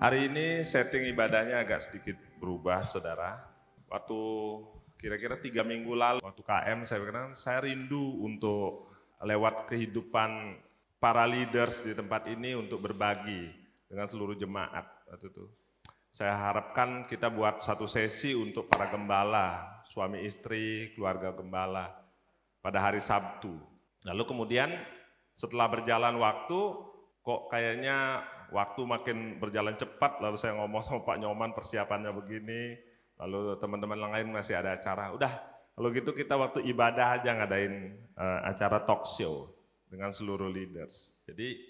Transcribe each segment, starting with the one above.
Hari ini setting ibadahnya agak sedikit berubah, saudara. Waktu kira-kira 3 minggu lalu, waktu KM saya rindu untuk lewat kehidupan para leaders di tempat ini untuk berbagi dengan seluruh jemaat. Waktu itu saya harapkan kita buat satu sesi untuk para gembala, suami istri, keluarga gembala pada hari Sabtu. Lalu kemudian setelah berjalan waktu, kok kayaknya waktu makin berjalan cepat, lalu saya ngomong sama Pak Nyoman persiapannya begini, lalu teman-teman lain masih ada acara. Udah, kalau gitu kita waktu ibadah aja ngadain acara talk show dengan seluruh leaders. Jadi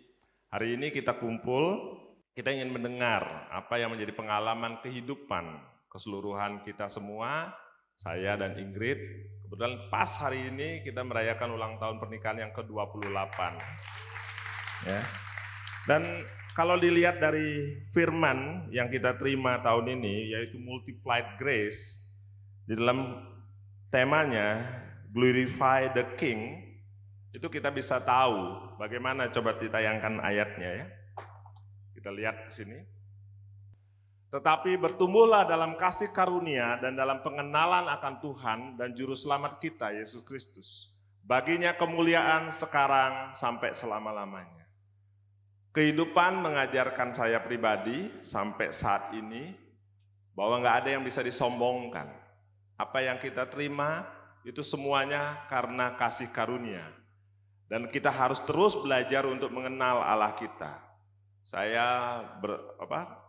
hari ini kita kumpul, kita ingin mendengar apa yang menjadi pengalaman kehidupan keseluruhan kita semua, saya dan Ingrid. Kebetulan pas hari ini kita merayakan ulang tahun pernikahan yang ke-28. Ya. Dan kalau dilihat dari firman yang kita terima tahun ini, yaitu multiplied grace, di dalam temanya glorify the King, itu kita bisa tahu bagaimana, coba ditayangkan ayatnya ya. Kita lihat di sini. Tetapi bertumbuhlah dalam kasih karunia dan dalam pengenalan akan Tuhan dan Juru Selamat kita, Yesus Kristus. Baginya kemuliaan sekarang sampai selama-lamanya. Kehidupan mengajarkan saya pribadi sampai saat ini bahwa nggak ada yang bisa disombongkan. Apa yang kita terima itu semuanya karena kasih karunia. Dan kita harus terus belajar untuk mengenal Allah kita. Saya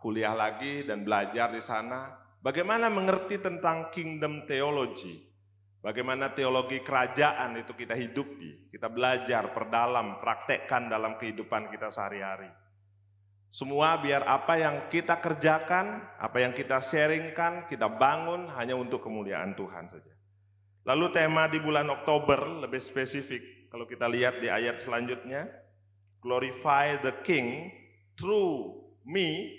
kuliah lagi dan belajar di sana bagaimana mengerti tentang kingdom theology. Bagaimana teologi kerajaan itu kita hidupi, kita belajar, perdalam, praktekkan dalam kehidupan kita sehari-hari. Semua biar apa yang kita kerjakan, apa yang kita sharingkan, kita bangun hanya untuk kemuliaan Tuhan saja. Lalu tema di bulan Oktober lebih spesifik, kalau kita lihat di ayat selanjutnya, glorify the King through me,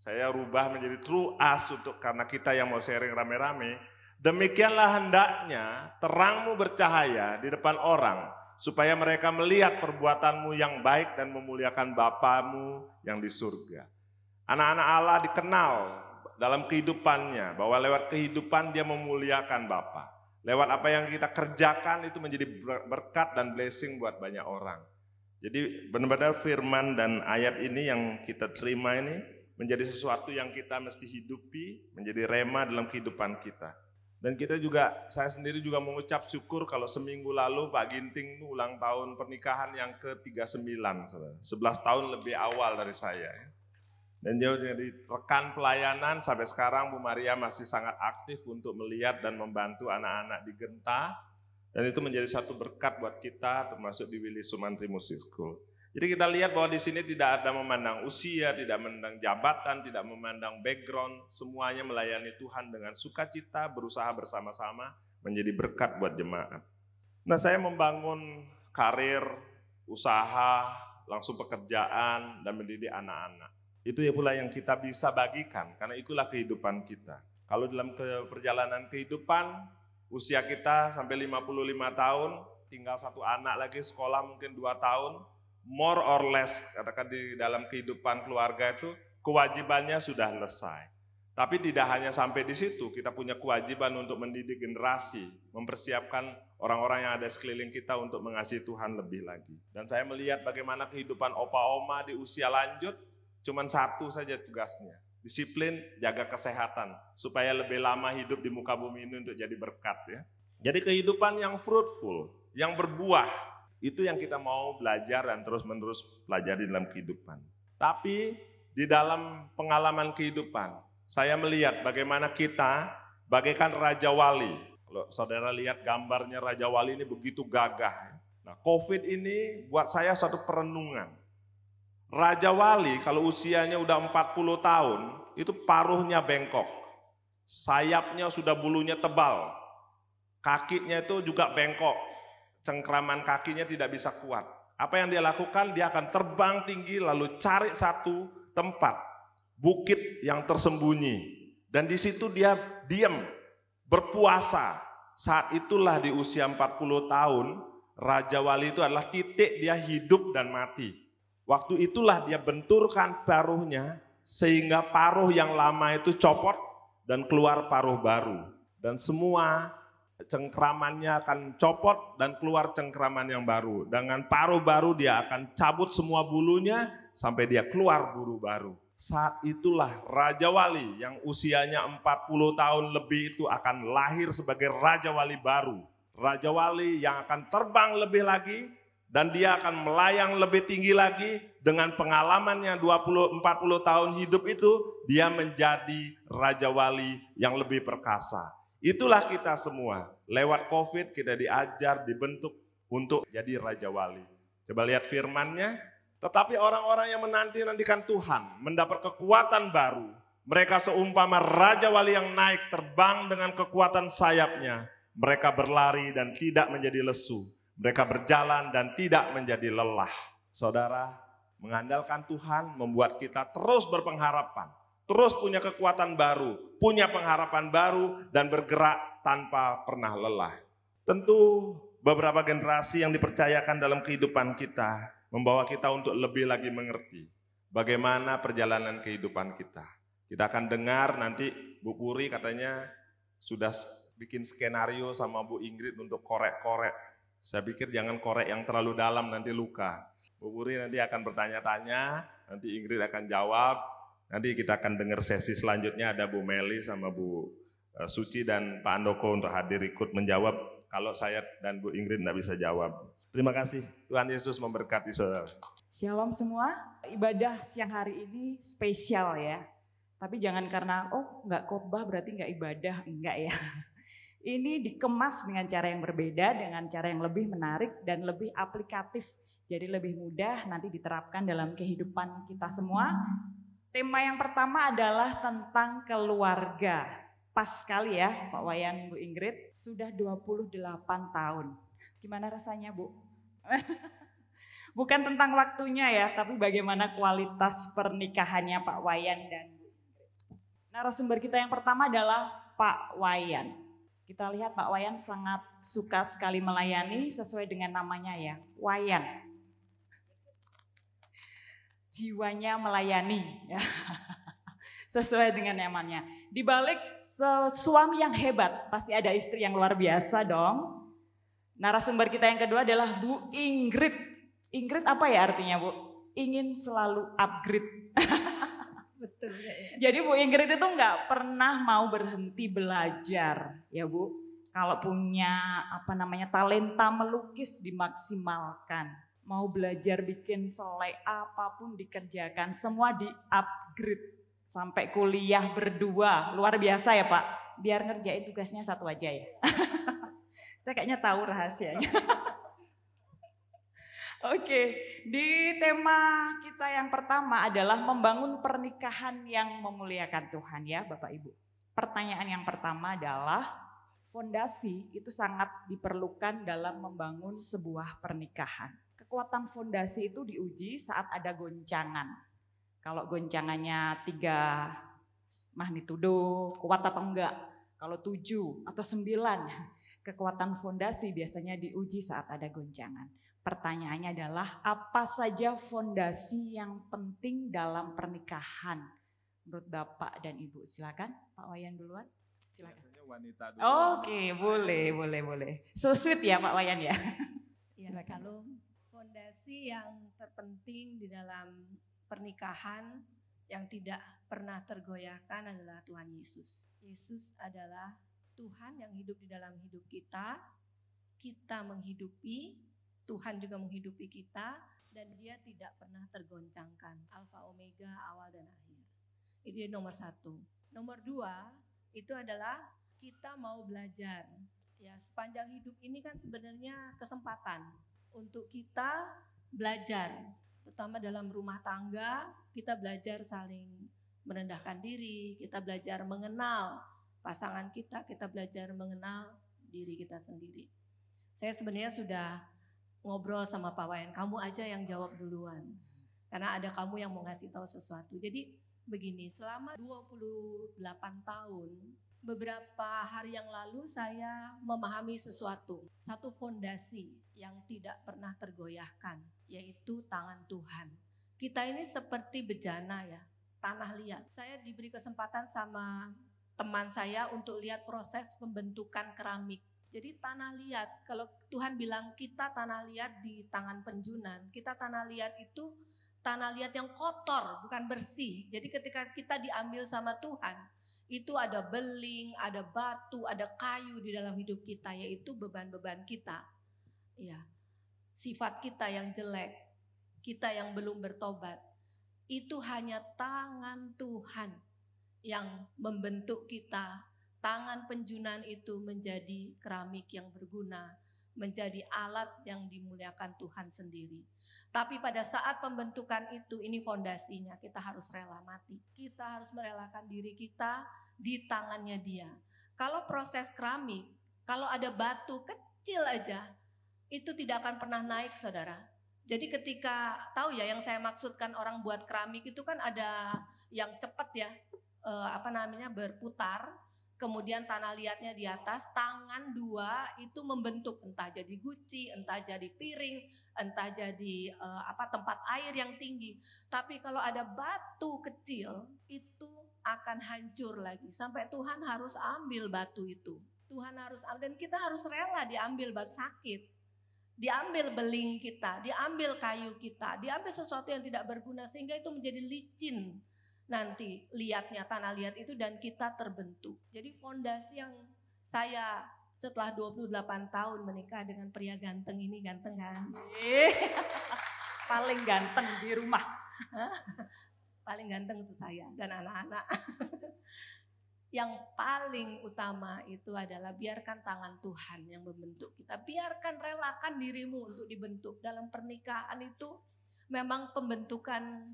saya rubah menjadi through us karena kita yang mau sharing rame-rame. Demikianlah hendaknya terangmu bercahaya di depan orang, supaya mereka melihat perbuatanmu yang baik dan memuliakan Bapamu yang di surga. Anak-anak Allah dikenal dalam kehidupannya, bahwa lewat kehidupan dia memuliakan Bapa. Lewat apa yang kita kerjakan itu menjadi berkat dan blessing buat banyak orang. Jadi benar-benar firman dan ayat ini yang kita terima ini menjadi sesuatu yang kita mesti hidupi, menjadi rema dalam kehidupan kita. Dan kita juga, saya sendiri juga mengucap syukur kalau seminggu lalu Pak Ginting ulang tahun pernikahan yang ke-39, 11 tahun lebih awal dari saya. Dan dia jadi rekan pelayanan sampai sekarang Bu Maria masih sangat aktif untuk melihat dan membantu anak-anak di Genta. Dan itu menjadi satu berkat buat kita termasuk di Willy Sumantri Music School. Jadi kita lihat bahwa di sini tidak ada memandang usia, tidak memandang jabatan, tidak memandang background, semuanya melayani Tuhan dengan sukacita, berusaha bersama-sama menjadi berkat buat jemaat. Nah, saya membangun karir, usaha, langsung pekerjaan, dan mendidik anak-anak. Itu ya pula yang kita bisa bagikan, karena itulah kehidupan kita. Kalau dalam perjalanan kehidupan, usia kita sampai 55 tahun, tinggal satu anak lagi sekolah mungkin 2 tahun, more or less, katakan di dalam kehidupan keluarga itu kewajibannya sudah selesai. Tapi tidak hanya sampai di situ, kita punya kewajiban untuk mendidik generasi, mempersiapkan orang-orang yang ada sekeliling kita untuk mengasihi Tuhan lebih lagi. Dan saya melihat bagaimana kehidupan opa-oma di usia lanjut, cuman satu saja tugasnya, disiplin, jaga kesehatan, supaya lebih lama hidup di muka bumi ini untuk jadi berkat ya. Jadi kehidupan yang fruitful, yang berbuah, itu yang kita mau belajar dan terus-menerus pelajari dalam kehidupan. Tapi di dalam pengalaman kehidupan, saya melihat bagaimana kita bagaikan Raja Wali. Kalau saudara lihat gambarnya Raja Wali ini begitu gagah. Nah, COVID ini buat saya satu perenungan. Raja Wali kalau usianya udah 40 tahun, itu paruhnya bengkok. Sayapnya sudah bulunya tebal. Kakinya itu juga bengkok. Cengkraman kakinya tidak bisa kuat. Apa yang dia lakukan? Dia akan terbang tinggi lalu cari satu tempat, bukit yang tersembunyi. Dan di situ dia diam, berpuasa. Saat itulah di usia 40 tahun, Raja Wali itu adalah titik dia hidup dan mati. Waktu itulah dia benturkan paruhnya sehingga paruh yang lama itu copot dan keluar paruh baru. Dan semua cengkramannya akan copot dan keluar cengkraman yang baru. Dengan paruh baru dia akan cabut semua bulunya sampai dia keluar bulu baru. Saat itulah Raja Wali yang usianya 40 tahun lebih itu akan lahir sebagai Raja Wali baru. Raja Wali yang akan terbang lebih lagi dan dia akan melayang lebih tinggi lagi. Dengan pengalamannya 20-40 tahun hidup itu, dia menjadi Raja Wali yang lebih perkasa. Itulah kita semua. Lewat COVID kita diajar, dibentuk untuk jadi Raja Wali. Coba lihat firman-Nya. Tetapi orang-orang yang menanti-nantikan Tuhan mendapat kekuatan baru. Mereka seumpama Raja Wali yang naik terbang dengan kekuatan sayapnya. Mereka berlari dan tidak menjadi lesu. Mereka berjalan dan tidak menjadi lelah. Saudara, mengandalkan Tuhan membuat kita terus berpengharapan. Terus punya kekuatan baru, punya pengharapan baru dan bergerak tanpa pernah lelah. Tentu beberapa generasi yang dipercayakan dalam kehidupan kita membawa kita untuk lebih lagi mengerti bagaimana perjalanan kehidupan kita. Kita akan dengar nanti Bu Puri katanya sudah bikin skenario sama Bu Ingrid untuk korek-korek. Saya pikir jangan korek yang terlalu dalam, nanti luka. Bu Puri nanti akan bertanya-tanya, nanti Ingrid akan jawab. Nanti kita akan dengar sesi selanjutnya ada Bu Meli sama Bu Suci dan Pak Andoko untuk hadir ikut menjawab kalau saya dan Bu Ingrid tidak bisa jawab. Terima kasih, Tuhan Yesus memberkati saudara. Shalom semua, ibadah siang hari ini spesial ya. Tapi jangan karena nggak khotbah berarti nggak ibadah, enggak ya. Ini dikemas dengan cara yang berbeda, dengan cara yang lebih menarik dan lebih aplikatif. Jadi lebih mudah nanti diterapkan dalam kehidupan kita semua. Tema yang pertama adalah tentang keluarga. Pas sekali ya Pak Wayan, Bu Ingrid, sudah 28 tahun. Gimana rasanya Bu? Bukan tentang waktunya ya, tapi bagaimana kualitas pernikahannya Pak Wayan dan Bu Ingrid. Narasumber kita yang pertama adalah Pak Wayan. Kita lihat Pak Wayan sangat suka sekali melayani sesuai dengan namanya ya, Wayan. Jiwanya melayani, ya. Sesuai dengan namanya. Di balik suami yang hebat, pasti ada istri yang luar biasa dong. Narasumber kita yang kedua adalah Bu Ingrid. Ingrid apa ya artinya Bu? Ingin selalu upgrade. Betul ya. Jadi Bu Ingrid itu nggak pernah mau berhenti belajar, ya Bu. Kalau punya talenta melukis dimaksimalkan. Mau belajar bikin selai apapun dikerjakan, semua di-upgrade. Sampai kuliah berdua, luar biasa ya Pak. Biar ngerjain tugasnya satu aja ya. Saya kayaknya tahu rahasianya. Oke, di tema kita yang pertama adalah membangun pernikahan yang memuliakan Tuhan ya Bapak Ibu. Pertanyaan yang pertama adalah fondasi itu sangat diperlukan dalam membangun sebuah pernikahan. Kekuatan fondasi itu diuji saat ada goncangan. Kalau goncangannya 3 magnitudo, kuat atau enggak? Kalau 7 atau 9, kekuatan fondasi biasanya diuji saat ada goncangan. Pertanyaannya adalah apa saja fondasi yang penting dalam pernikahan menurut Bapak dan Ibu? Silakan Pak Wayan duluan. Silakan. Wanita dulu. Oke, boleh. So sweet ya Pak Wayan ya. Ya, shalom. Fondasi yang terpenting di dalam pernikahan yang tidak pernah tergoyahkan adalah Tuhan Yesus. Yesus adalah Tuhan yang hidup di dalam hidup kita. Kita menghidupi, Tuhan juga menghidupi kita, dan dia tidak pernah tergoncangkan. Alfa Omega, awal dan akhir. Itu nomor 1. Nomor 2, itu adalah kita mau belajar. Ya, sepanjang hidup ini kan sebenarnya kesempatan untuk kita belajar, terutama dalam rumah tangga, kita belajar saling merendahkan diri, kita belajar mengenal pasangan kita belajar mengenal diri kita sendiri. Saya sebenarnya sudah ngobrol sama Pak Wayan, kamu aja yang jawab duluan, karena ada kamu yang mau ngasih tahu sesuatu. Jadi begini, selama 28 tahun, beberapa hari yang lalu saya memahami sesuatu, satu fondasi yang tidak pernah tergoyahkan, yaitu tangan Tuhan. Kita ini seperti bejana ya, tanah liat. Saya diberi kesempatan sama teman saya untuk lihat proses pembentukan keramik. Jadi tanah liat, kalau Tuhan bilang kita tanah liat di tangan penjunan, kita tanah liat itu tanah liat yang kotor, bukan bersih. Jadi ketika kita diambil sama Tuhan, itu ada beling, ada batu, ada kayu di dalam hidup kita, yaitu beban-beban kita. Ya, sifat kita yang jelek, kita yang belum bertobat, itu hanya tangan Tuhan yang membentuk kita. Tangan penjunan itu menjadi keramik yang berguna, menjadi alat yang dimuliakan Tuhan sendiri. Tapi pada saat pembentukan itu, ini fondasinya, kita harus rela mati. Kita harus merelakan diri kita di tangannya Dia. Kalau proses keramik, kalau ada batu kecil aja, itu tidak akan pernah naik, saudara. Jadi ketika, tahu ya yang saya maksudkan orang buat keramik itu kan ada yang cepat ya, berputar. Kemudian tanah liatnya di atas, tangan dua itu membentuk, entah jadi guci, entah jadi piring, entah jadi tempat air yang tinggi. Tapi kalau ada batu kecil, itu akan hancur lagi. Sampai Tuhan harus ambil batu itu. Tuhan harus ambil, dan kita harus rela diambil batu sakit. Diambil beling kita, diambil kayu kita, diambil sesuatu yang tidak berguna sehingga itu menjadi licin. Nanti liatnya tanah liat itu dan kita terbentuk. Jadi fondasi yang saya setelah 28 tahun menikah dengan pria ganteng ini, ganteng kan? Paling ganteng di rumah. Paling ganteng itu saya dan anak-anak. Yang paling utama itu adalah biarkan tangan Tuhan yang membentuk kita. Biarkan, relakan dirimu untuk dibentuk. Dalam pernikahan itu memang pembentukan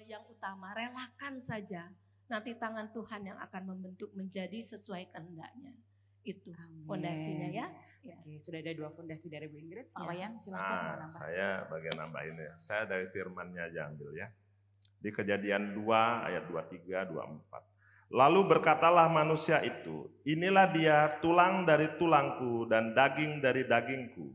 yang utama, relakan saja. Nanti tangan Tuhan yang akan membentuk menjadi sesuai kehendaknya. Itu fondasinya ya. Oke, sudah ada 2 fondasi dari Bu Ingrid. Pak Ya. Wayan silakan mau nambah. Saya bagian nambahin ya. Saya dari firman-Nya aja ambil ya. Di Kejadian 2 ayat 23, 24. Lalu berkatalah manusia itu, inilah dia tulang dari tulangku dan daging dari dagingku.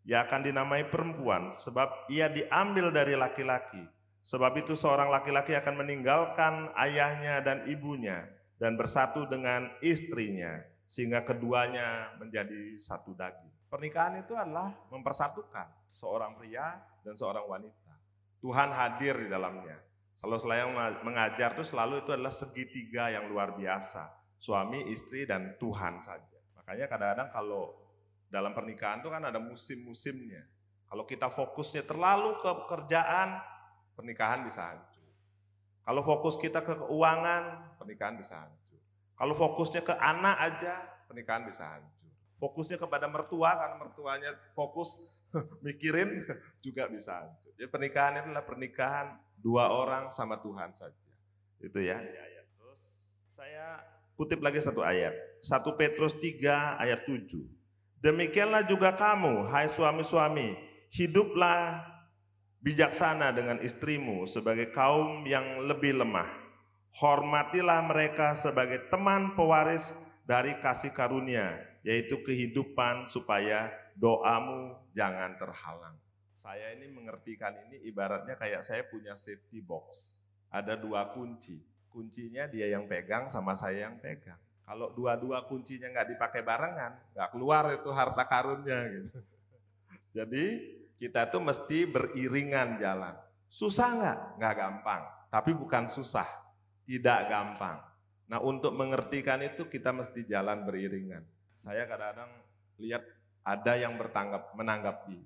Ia akan dinamai perempuan sebab ia diambil dari laki-laki. Sebab itu seorang laki-laki akan meninggalkan ayahnya dan ibunya dan bersatu dengan istrinya sehingga keduanya menjadi satu daging. Pernikahan itu adalah mempersatukan seorang pria dan seorang wanita. Tuhan hadir di dalamnya. Kalau saya mengajar itu selalu itu adalah segitiga yang luar biasa. Suami, istri, dan Tuhan saja. Makanya kadang-kadang kalau dalam pernikahan itu kan ada musim-musimnya. Kalau kita fokusnya terlalu ke pekerjaan, pernikahan bisa hancur. Kalau fokus kita ke keuangan, pernikahan bisa hancur. Kalau fokusnya ke anak aja, pernikahan bisa hancur. Fokusnya kepada mertua, karena mertuanya fokus mikirin juga bisa hancur. Jadi pernikahan itu adalah pernikahan 2 orang sama Tuhan saja. Itu ya. Terus saya kutip lagi satu ayat. 1 Petrus 3 ayat 7. Demikianlah juga kamu, hai suami-suami, hiduplah bijaksana dengan istrimu sebagai kaum yang lebih lemah. Hormatilah mereka sebagai teman pewaris dari kasih karunia, yaitu kehidupan supaya doamu jangan terhalang. Saya ini mengertikan ini ibaratnya kayak saya punya safety box. Ada 2 kunci. Kuncinya dia yang pegang sama saya yang pegang. Kalau dua-dua kuncinya nggak dipakai barengan, nggak keluar itu harta karunnya gitu. Jadi kita tuh mesti beriringan jalan. Susah nggak? Nggak gampang. Tapi bukan susah, tidak gampang. Nah untuk mengertikan itu kita mesti jalan beriringan. Saya kadang-kadang lihat ada yang menanggapi.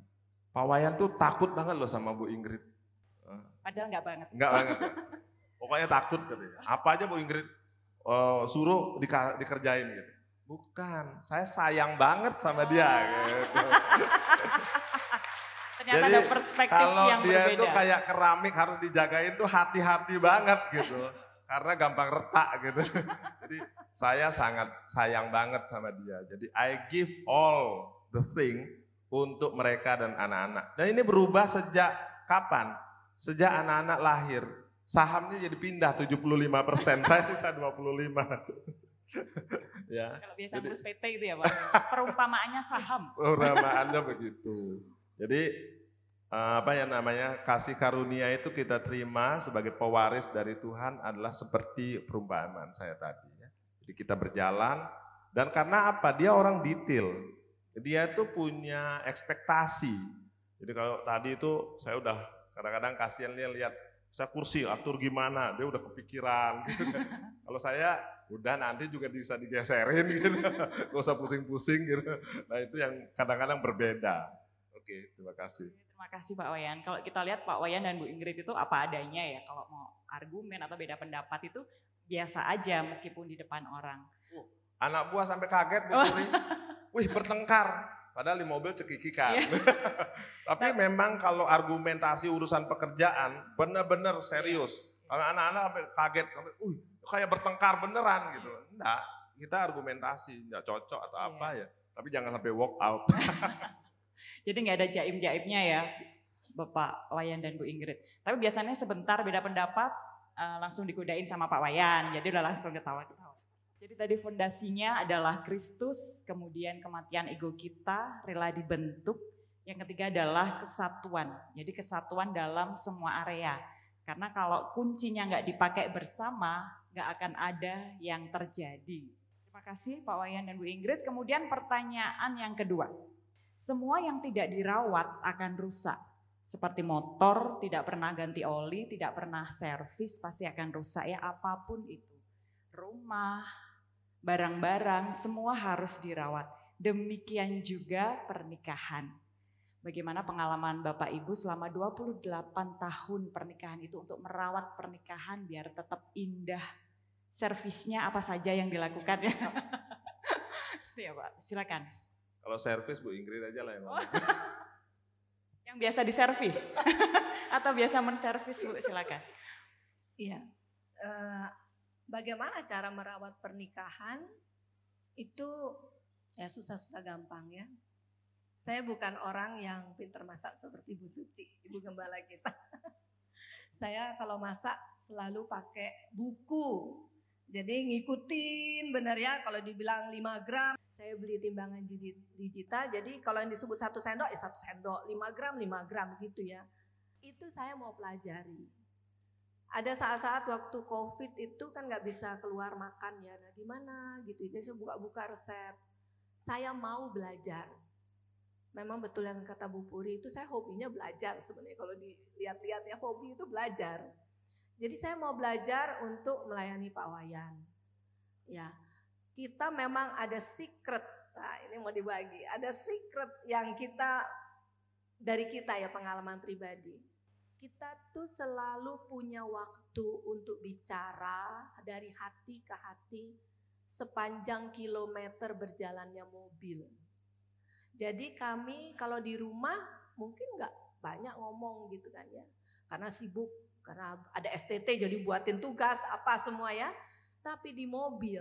Pak Wayan tuh takut banget loh sama Bu Ingrid. Padahal nggak banget. Enggak banget. Pokoknya takut katanya. Apa aja Bu Ingrid suruh dikerjain gitu. Bukan, saya sayang banget sama dia gitu. Ternyata Jadi ada perspektif kalau yang dia berbeda. tuh kayak keramik harus dijagain tuh hati-hati banget gitu. Karena gampang retak gitu. Jadi saya sangat sayang banget sama dia. Jadi I give all the thing untuk mereka dan anak-anak. Dan ini berubah sejak kapan? Sejak anak-anak lahir. Sahamnya jadi pindah 75%, saya sisa 25%. Ya. Kalau biasa ngurus PT itu ya Pak, perumpamaannya saham. Perumpamaannya begitu. Jadi kasih karunia itu kita terima sebagai pewaris dari Tuhan adalah seperti perumpamaan saya tadi. Ya. Jadi kita berjalan dan karena apa? Dia orang detail. Dia itu punya ekspektasi. Jadi kalau tadi itu saya udah kadang-kadang kasihan dia lihat saya kursi atur gimana, dia udah kepikiran gitu kan. Kalau saya udah nanti juga bisa digeserin gitu, gak usah pusing-pusing gitu. Nah itu yang kadang-kadang berbeda. Oke, terima kasih. Terima kasih Pak Wayan. Kalau kita lihat Pak Wayan dan Bu Ingrid itu apa adanya ya. Kalau mau argumen atau beda pendapat itu biasa aja meskipun di depan orang. Anak buah sampai kaget Bu Puri. Wih bertengkar. Padahal di mobil cekikikan. Tapi memang kalau argumentasi urusan pekerjaan benar-benar serius. Kalau anak-anak sampai kaget, kayak bertengkar beneran gitu. Enggak, kita argumentasi, enggak cocok atau apa ya. Tapi jangan sampai walk out. Jadi nggak ada jaim-jaimnya ya Bapak Wayan dan Bu Ingrid. Tapi biasanya sebentar beda pendapat langsung dikudain sama Pak Wayan. Jadi udah langsung ketawa-ketawa. Jadi tadi fondasinya adalah Kristus, kemudian kematian ego kita, rela dibentuk. Yang ketiga adalah kesatuan. Jadi kesatuan dalam semua area. Karena kalau kuncinya nggak dipakai bersama, nggak akan ada yang terjadi. Terima kasih Pak Wayan dan Bu Ingrid. Kemudian pertanyaan yang kedua. Semua yang tidak dirawat akan rusak. Seperti motor, tidak pernah ganti oli, tidak pernah servis, pasti akan rusak ya apapun itu. Rumah, barang-barang, semua harus dirawat. Demikian juga pernikahan. Bagaimana pengalaman Bapak Ibu selama 28 tahun pernikahan itu untuk merawat pernikahan biar tetap indah. Servisnya apa saja yang dilakukan ya? Ya Pak, silakan. Kalau servis Bu Ingrid aja lah yang ngomong. Yang biasa diservis atau biasa menservis Bu, silakan. Iya, bagaimana cara merawat pernikahan itu ya susah-susah gampang ya. Saya bukan orang yang pintar masak seperti Bu Suci, Ibu Gembala kita. Saya kalau masak selalu pakai buku. Jadi ngikutin benar ya, kalau dibilang 5 gram, saya beli timbangan digital, jadi kalau yang disebut 1 sendok ya 1 sendok, 5 gram gitu ya. Itu saya mau pelajari. Ada saat-saat waktu COVID itu kan gak bisa keluar makan ya, nah gimana gitu, jadi saya buka-buka resep. Saya mau belajar. Memang betul yang kata Bu Puri itu saya hobinya belajar sebenarnya, kalau dilihat-lihat ya hobi itu belajar. Jadi saya mau belajar untuk melayani Pak Wayan. Ya, kita memang ada secret. Nah, ini mau dibagi. Ada secret yang dari kita ya pengalaman pribadi. Kita tuh selalu punya waktu untuk bicara dari hati ke hati sepanjang kilometer berjalannya mobil. Jadi kami kalau di rumah mungkin nggak banyak ngomong gitu kan ya, karena sibuk. Karena ada STT jadi buatin tugas apa semua ya. Tapi di mobil,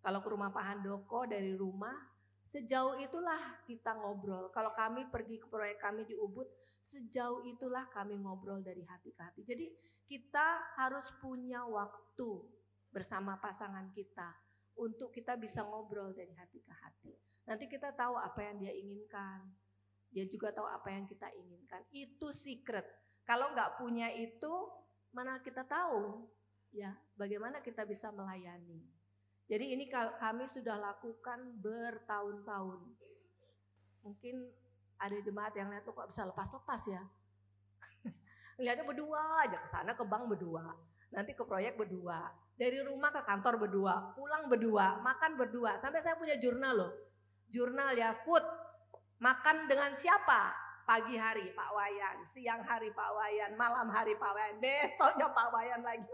kalau ke rumah Pak Handoko dari rumah, sejauh itulah kita ngobrol. Kalau kami pergi ke proyek kami di Ubud, sejauh itulah kami ngobrol dari hati ke hati. Jadi kita harus punya waktu bersama pasangan kita untuk kita bisa ngobrol dari hati ke hati. Nanti kita tahu apa yang dia inginkan. Dia juga tahu apa yang kita inginkan. Itu secret. Kalau nggak punya itu, mana kita tahu ya bagaimana kita bisa melayani. Jadi ini kami sudah lakukan bertahun-tahun. Mungkin ada jemaat yang lihat kok bisa lepas-lepas ya. Lihatnya berdua aja, ke sana ke bank berdua, nanti ke proyek berdua, dari rumah ke kantor berdua, pulang berdua, makan berdua. Sampai saya punya jurnal loh, jurnal ya food. Makan dengan siapa? Pagi hari Pak Wayan, siang hari Pak Wayan, malam hari Pak Wayan, besoknya Pak Wayan lagi.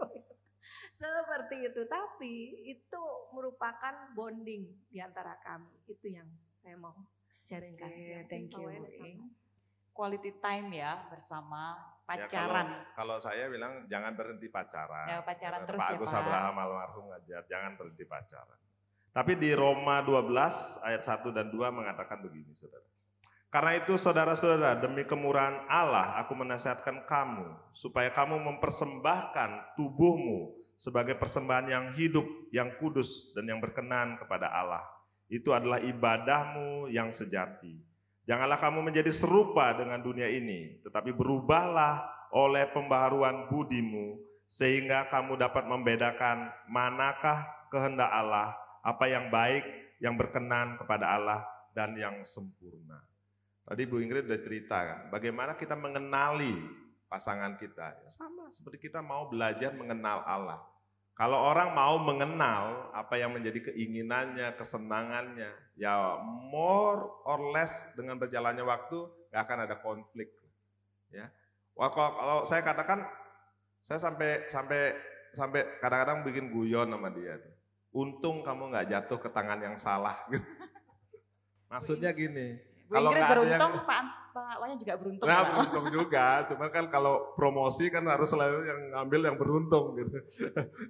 Seperti itu, tapi itu merupakan bonding di antara kami. Itu yang saya mau sharingkan. Thank you. Quality time ya bersama pacaran. Ya, kalau saya bilang jangan berhenti pacaran. Ya, pacaran terus Pak ya Agus Pak. Abraham almarhum ngajar, jangan berhenti pacaran. Tapi di Roma 12 ayat 1 dan 2 mengatakan begini saudara. Karena itu saudara-saudara, demi kemurahan Allah aku menasihatkan kamu supaya kamu mempersembahkan tubuhmu sebagai persembahan yang hidup, yang kudus dan yang berkenan kepada Allah. Itu adalah ibadahmu yang sejati. Janganlah kamu menjadi serupa dengan dunia ini, tetapi berubahlah oleh pembaharuan budimu, sehingga kamu dapat membedakan manakah kehendak Allah, apa yang baik, yang berkenan kepada Allah, dan yang sempurna. Tadi Bu Ingrid udah cerita kan, bagaimana kita mengenali pasangan kita. Ya sama seperti kita mau belajar mengenal Allah. Kalau orang mau mengenal apa yang menjadi keinginannya, kesenangannya, ya more or less dengan berjalannya waktu gak akan ada konflik. Ya, kalau saya katakan, saya sampai kadang-kadang bikin guyon sama dia. Untung kamu nggak jatuh ke tangan yang salah. Maksudnya gini, Bu kalau Ingrid nggak ada beruntung, yang, Pak Wayan juga beruntung. nah ya, Pak? beruntung juga, cuman kan kalau promosi kan harus selalu yang ngambil yang beruntung gitu.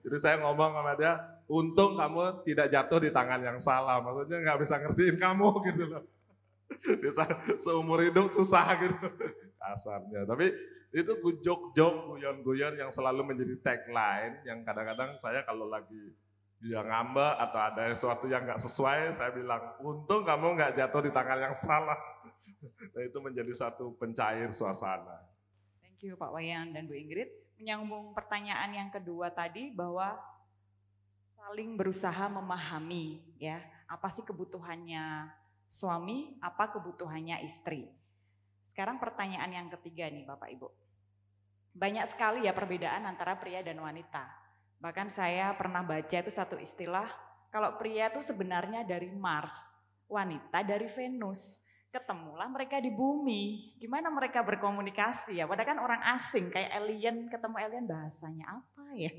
Jadi saya ngomong sama dia, untung kamu tidak jatuh di tangan yang salah, maksudnya nggak bisa ngertiin kamu gitu loh. Bisa seumur hidup susah gitu kasarnya. Tapi itu jok-jok, guyon-guyon yang selalu menjadi tagline yang kadang-kadang saya kalau lagi dia ngambek atau ada sesuatu yang nggak sesuai, saya bilang, untung kamu nggak jatuh di tangan yang salah. Nah itu menjadi satu pencair suasana. Thank you Pak Wayan dan Bu Ingrid. Menyambung pertanyaan yang kedua tadi bahwa saling berusaha memahami ya, apa sih kebutuhannya suami, apa kebutuhannya istri. Sekarang pertanyaan yang ketiga nih Bapak Ibu. Banyak sekali ya perbedaan antara pria dan wanita. Bahkan saya pernah baca itu satu istilah, kalau pria itu sebenarnya dari Mars, wanita dari Venus. Ketemulah mereka di bumi, gimana mereka berkomunikasi ya, padahal kan orang asing kayak alien, ketemu alien bahasanya apa ya.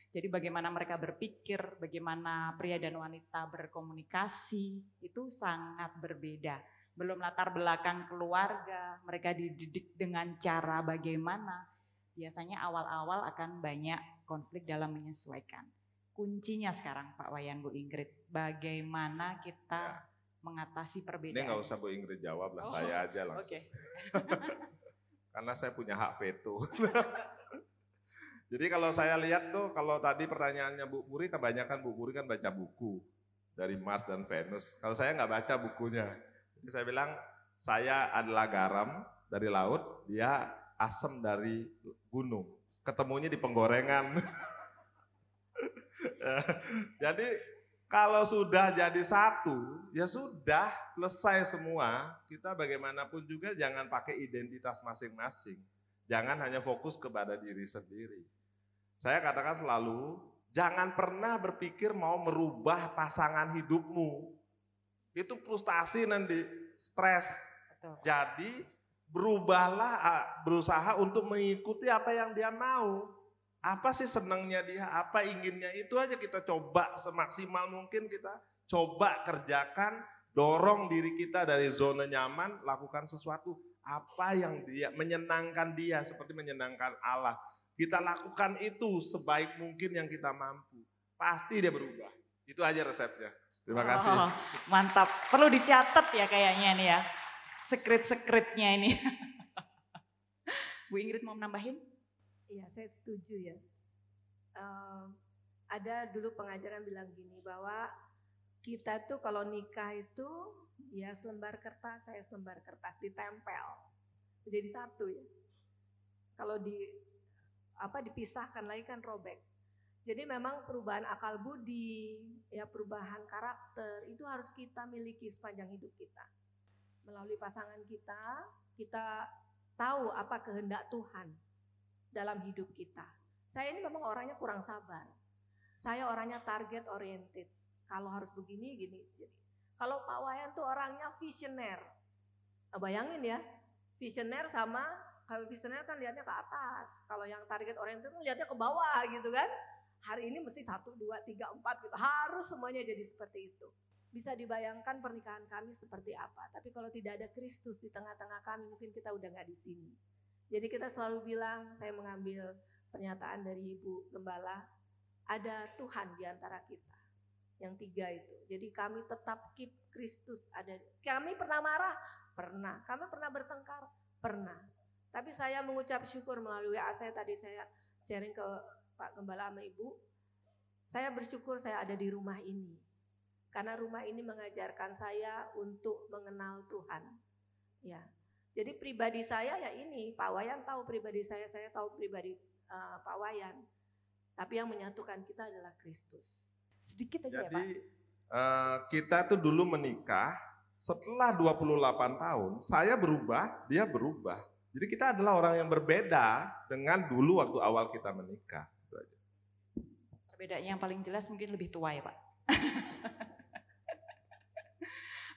Jadi bagaimana mereka berpikir, bagaimana pria dan wanita berkomunikasi, itu sangat berbeda. Belum latar belakang keluarga, mereka dididik dengan cara bagaimana. Biasanya awal-awal akan banyak konflik dalam menyesuaikan. Kuncinya sekarang Pak Wayan, Bu Ingrid, bagaimana kita mengatasi perbedaan. Ini nggak usah Bu Ingrid jawab lah, saya aja langsung. Okay. Karena saya punya hak veto. Jadi kalau saya lihat tuh, kalau tadi pertanyaannya Bu Puri, kebanyakan Bu Puri kan baca buku dari Mars dan Venus. Kalau saya nggak baca bukunya. Jadi saya bilang, saya adalah garam dari laut, dia asam dari gunung. Ketemunya di penggorengan. Jadi kalau sudah jadi satu, ya sudah selesai semua. Kita bagaimanapun juga jangan pakai identitas masing-masing. Jangan hanya fokus kepada diri sendiri. Saya katakan selalu, jangan pernah berpikir mau merubah pasangan hidupmu. Itu frustasi nanti, stres. Jadi berubahlah, berusaha untuk mengikuti apa yang dia mau. Apa sih senangnya dia, apa inginnya, itu aja kita coba semaksimal mungkin, kita coba kerjakan, dorong diri kita dari zona nyaman, lakukan sesuatu apa yang dia menyenangkan dia seperti menyenangkan Allah. Kita lakukan itu sebaik mungkin yang kita mampu. Pasti dia berubah. Itu aja resepnya. Terima kasih. Mantap. Perlu dicatat ya kayaknya nih ya. Secret-secretnya ini. Bu Ingrid mau nambahin? Iya, saya setuju ya. Ada dulu pengajaran bilang gini, bahwa kita tuh kalau nikah itu ya selembar kertas, saya selembar kertas, ditempel menjadi satu ya. Kalau dipisahkan lagi kan robek. Jadi memang perubahan akal budi, ya perubahan karakter itu harus kita miliki sepanjang hidup kita. Melalui pasangan kita, kita tahu apa kehendak Tuhan dalam hidup kita. Saya ini memang orangnya kurang sabar. Saya orangnya target oriented. Kalau harus begini, gini. Jadi, kalau Pak Wayan tuh orangnya visioner. Nah, bayangin ya, visioner sama, kalau visioner kan lihatnya ke atas. Kalau yang target oriented kan lihatnya ke bawah gitu kan. Hari ini mesti 1, 2, 3, 4 gitu. Harus semuanya jadi seperti itu. Bisa dibayangkan pernikahan kami seperti apa. Tapi kalau tidak ada Kristus di tengah-tengah kami, mungkin kita udah gak di sini. Jadi kita selalu bilang, saya mengambil pernyataan dari Ibu Gembala, ada Tuhan di antara kita. Yang 3 itu. Jadi kami tetap keep Kristus ada. Kami pernah marah? Pernah. Kami pernah bertengkar? Pernah. Tapi saya mengucap syukur melalui WA saya tadi, saya sharing ke Pak Gembala sama Ibu. Saya bersyukur saya ada di rumah ini. Karena rumah ini mengajarkan saya untuk mengenal Tuhan. Ya. Jadi pribadi saya ya ini, Pak Wayan tahu pribadi saya tahu pribadi Pak Wayan. Tapi yang menyatukan kita adalah Kristus. Sedikit aja ya Pak. Jadi kita tuh dulu menikah, setelah 28 tahun, saya berubah, dia berubah. Jadi kita adalah orang yang berbeda dengan dulu waktu awal kita menikah. Perbedaannya yang paling jelas mungkin lebih tua ya Pak.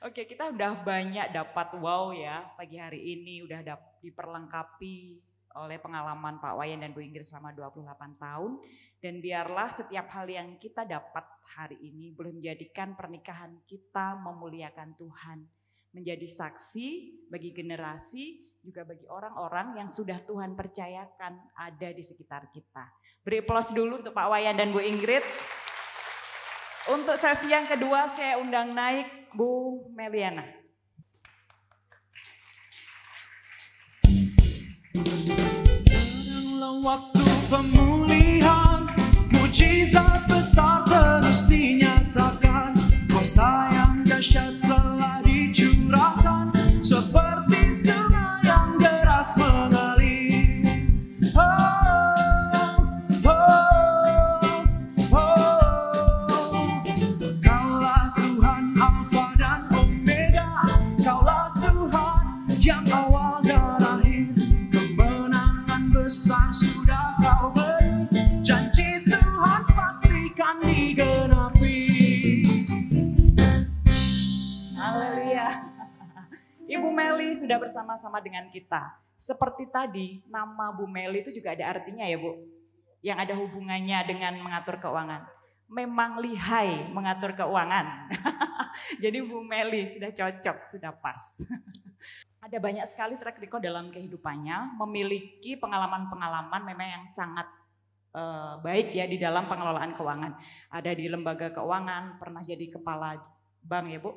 Oke, kita udah banyak dapat wow ya pagi hari ini, udah diperlengkapi oleh pengalaman Pak Wayan dan Bu Ingrid selama 28 tahun. Dan biarlah setiap hal yang kita dapat hari ini boleh menjadikan pernikahan kita memuliakan Tuhan. Menjadi saksi bagi generasi, juga bagi orang-orang yang sudah Tuhan percayakan ada di sekitar kita. Beri aplaus dulu untuk Pak Wayan dan Bu Ingrid. Untuk sesi yang kedua saya undang naik Bu Meliana. Sekaranglah waktu pemulihan, mujizat besar terus dinyatakan. Kuasa yang dahsyat telah dicurahkan, seperti sungai yang deras mengalir. Kaulah Tuhan Alfa dan Omega, Kaulah Tuhan yang awal dan akhir. Kemenangan besar sudah Kau beri, janji Tuhan pastikan digenapi. Haleluya. Ibu Meli sudah bersama-sama dengan kita. Seperti tadi, nama Bu Meli itu juga ada artinya ya Bu. Yang ada hubungannya dengan mengatur keuangan. Memang lihai mengatur keuangan. Jadi Bu Meli sudah cocok, sudah pas. Ada banyak sekali track record dalam kehidupannya, memiliki pengalaman-pengalaman memang yang sangat baik ya di dalam pengelolaan keuangan. Ada di lembaga keuangan, pernah jadi kepala bank ya Bu.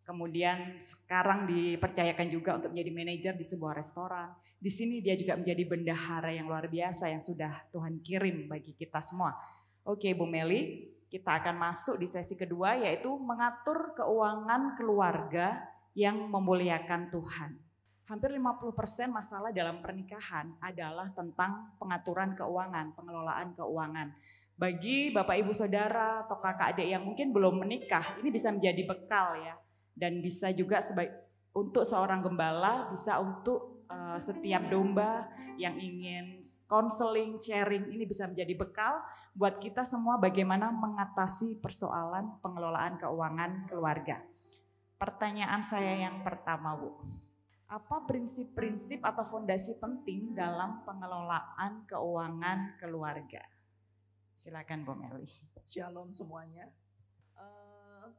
Kemudian sekarang dipercayakan juga untuk menjadi manajer di sebuah restoran. Di sini dia juga menjadi bendahara yang luar biasa yang sudah Tuhan kirim bagi kita semua. Oke Bu Meli, kita akan masuk di sesi kedua yaitu mengatur keuangan keluarga yang memuliakan Tuhan. Hampir 50% masalah dalam pernikahan adalah tentang pengaturan keuangan, pengelolaan keuangan. Bagi Bapak Ibu Saudara atau kakak adik yang mungkin belum menikah, ini bisa menjadi bekal ya. Dan bisa juga untuk seorang gembala, bisa untuk setiap domba yang ingin konseling, sharing, ini bisa menjadi bekal buat kita semua bagaimana mengatasi persoalan pengelolaan keuangan keluarga. Pertanyaan saya yang pertama Bu, apa prinsip-prinsip atau fondasi penting dalam pengelolaan keuangan keluarga? Silakan Bu Meli. Shalom semuanya.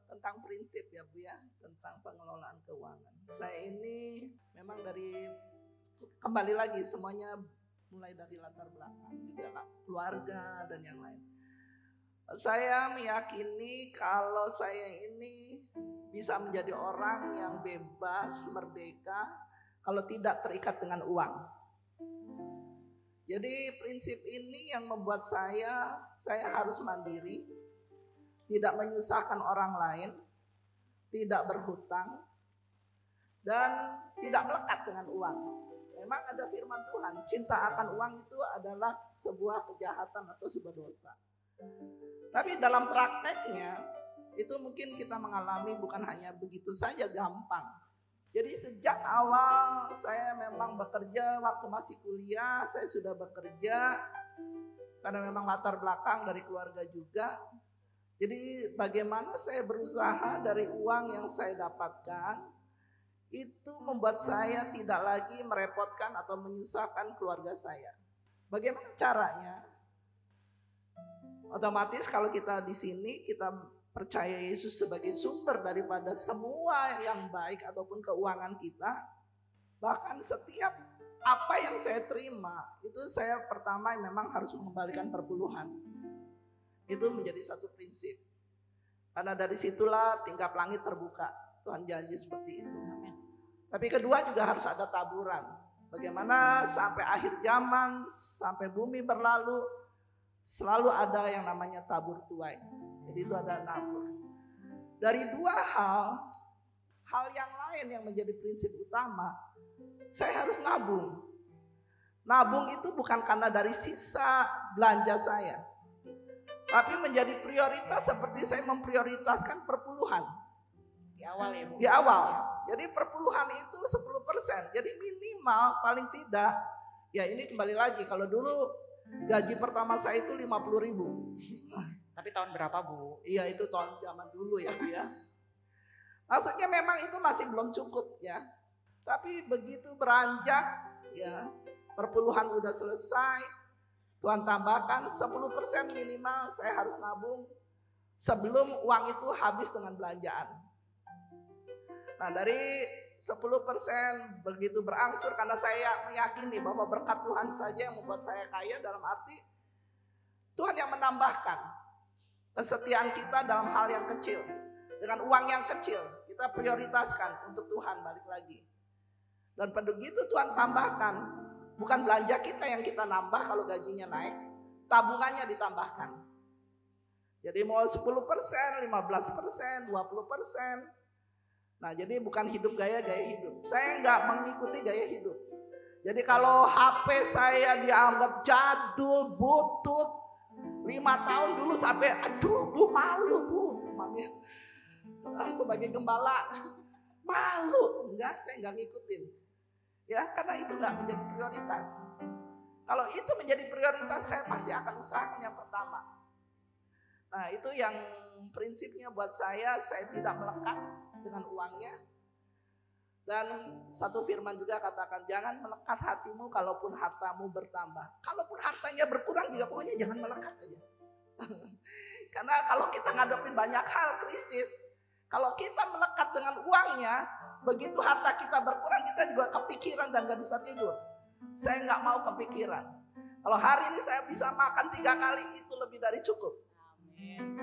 Tentang prinsip ya Bu ya, tentang pengelolaan keuangan. Saya ini memang kembali lagi semuanya mulai dari latar belakang juga keluarga dan yang lain. Saya meyakini kalau saya ini bisa menjadi orang yang bebas, merdeka kalau tidak terikat dengan uang. Jadi prinsip ini yang membuat saya harus mandiri, tidak menyusahkan orang lain, tidak berhutang, dan tidak melekat dengan uang. Memang ada firman Tuhan, cinta akan uang itu adalah sebuah kejahatan atau sebuah dosa. Tapi dalam prakteknya, itu mungkin kita mengalami bukan hanya begitu saja gampang. Jadi sejak awal saya memang bekerja, waktu masih kuliah saya sudah bekerja, karena memang latar belakang dari keluarga juga. Jadi bagaimana saya berusaha dari uang yang saya dapatkan, itu membuat saya tidak lagi merepotkan atau menyusahkan keluarga saya. Bagaimana caranya? Otomatis kalau kita di sini, kita percaya Yesus sebagai sumber daripada semua yang baik ataupun keuangan kita. Bahkan setiap apa yang saya terima, itu saya pertama memang harus mengembalikan perpuluhan. Itu menjadi satu prinsip. Karena dari situlah tingkap langit terbuka. Tuhan janji seperti itu. Tapi kedua juga harus ada taburan. Bagaimana sampai akhir zaman, sampai bumi berlalu, selalu ada yang namanya tabur tuai. Jadi itu ada nabur. Dari dua hal, hal yang lain yang menjadi prinsip utama, saya harus nabung. Nabung itu bukan karena dari sisa belanja saya, tapi menjadi prioritas seperti saya memprioritaskan perpuluhan. Di awal ya Bu? Di awal. Jadi perpuluhan itu 10%. Jadi minimal paling tidak, ya ini kembali lagi, kalau dulu gaji pertama saya itu 50.000. Tapi tahun berapa Bu? Iya itu tahun zaman dulu ya Bu ya. Maksudnya memang itu masih belum cukup ya. Tapi begitu beranjak ya, perpuluhan udah selesai, Tuhan tambahkan 10% minimal saya harus nabung sebelum uang itu habis dengan belanjaan. Nah dari 10% begitu berangsur, karena saya meyakini bahwa berkat Tuhan saja yang membuat saya kaya, dalam arti Tuhan yang menambahkan kesetiaan kita dalam hal yang kecil. Dengan uang yang kecil kita prioritaskan untuk Tuhan, balik lagi. Dan begitu Tuhan tambahkan, bukan belanja kita yang kita nambah kalau gajinya naik, tabungannya ditambahkan. Jadi mau 10%, 15%, 20%. Nah jadi bukan hidup gaya hidup. Saya nggak mengikuti gaya hidup. Jadi kalau HP saya dianggap jadul, butut, 5 tahun dulu sampai aduh Bu malu Bu. Mami sebagai gembala malu. Enggak, saya nggak ngikutin. Ya karena itu nggak menjadi prioritas. Kalau itu menjadi prioritas, saya pasti akan usahakan yang pertama. Nah itu yang prinsipnya buat saya tidak melekat dengan uangnya. Dan satu firman juga katakan, jangan melekat hatimu kalaupun hartamu bertambah. Kalaupun hartanya berkurang juga pokoknya jangan melekat aja. Karena kalau kita ngadepin banyak hal krisis, kalau kita melekat dengan uangnya, begitu harta kita berkurang kita juga kepikiran dan gak bisa tidur. Saya gak mau kepikiran. Kalau hari ini saya bisa makan 3 kali, itu lebih dari cukup. Amin.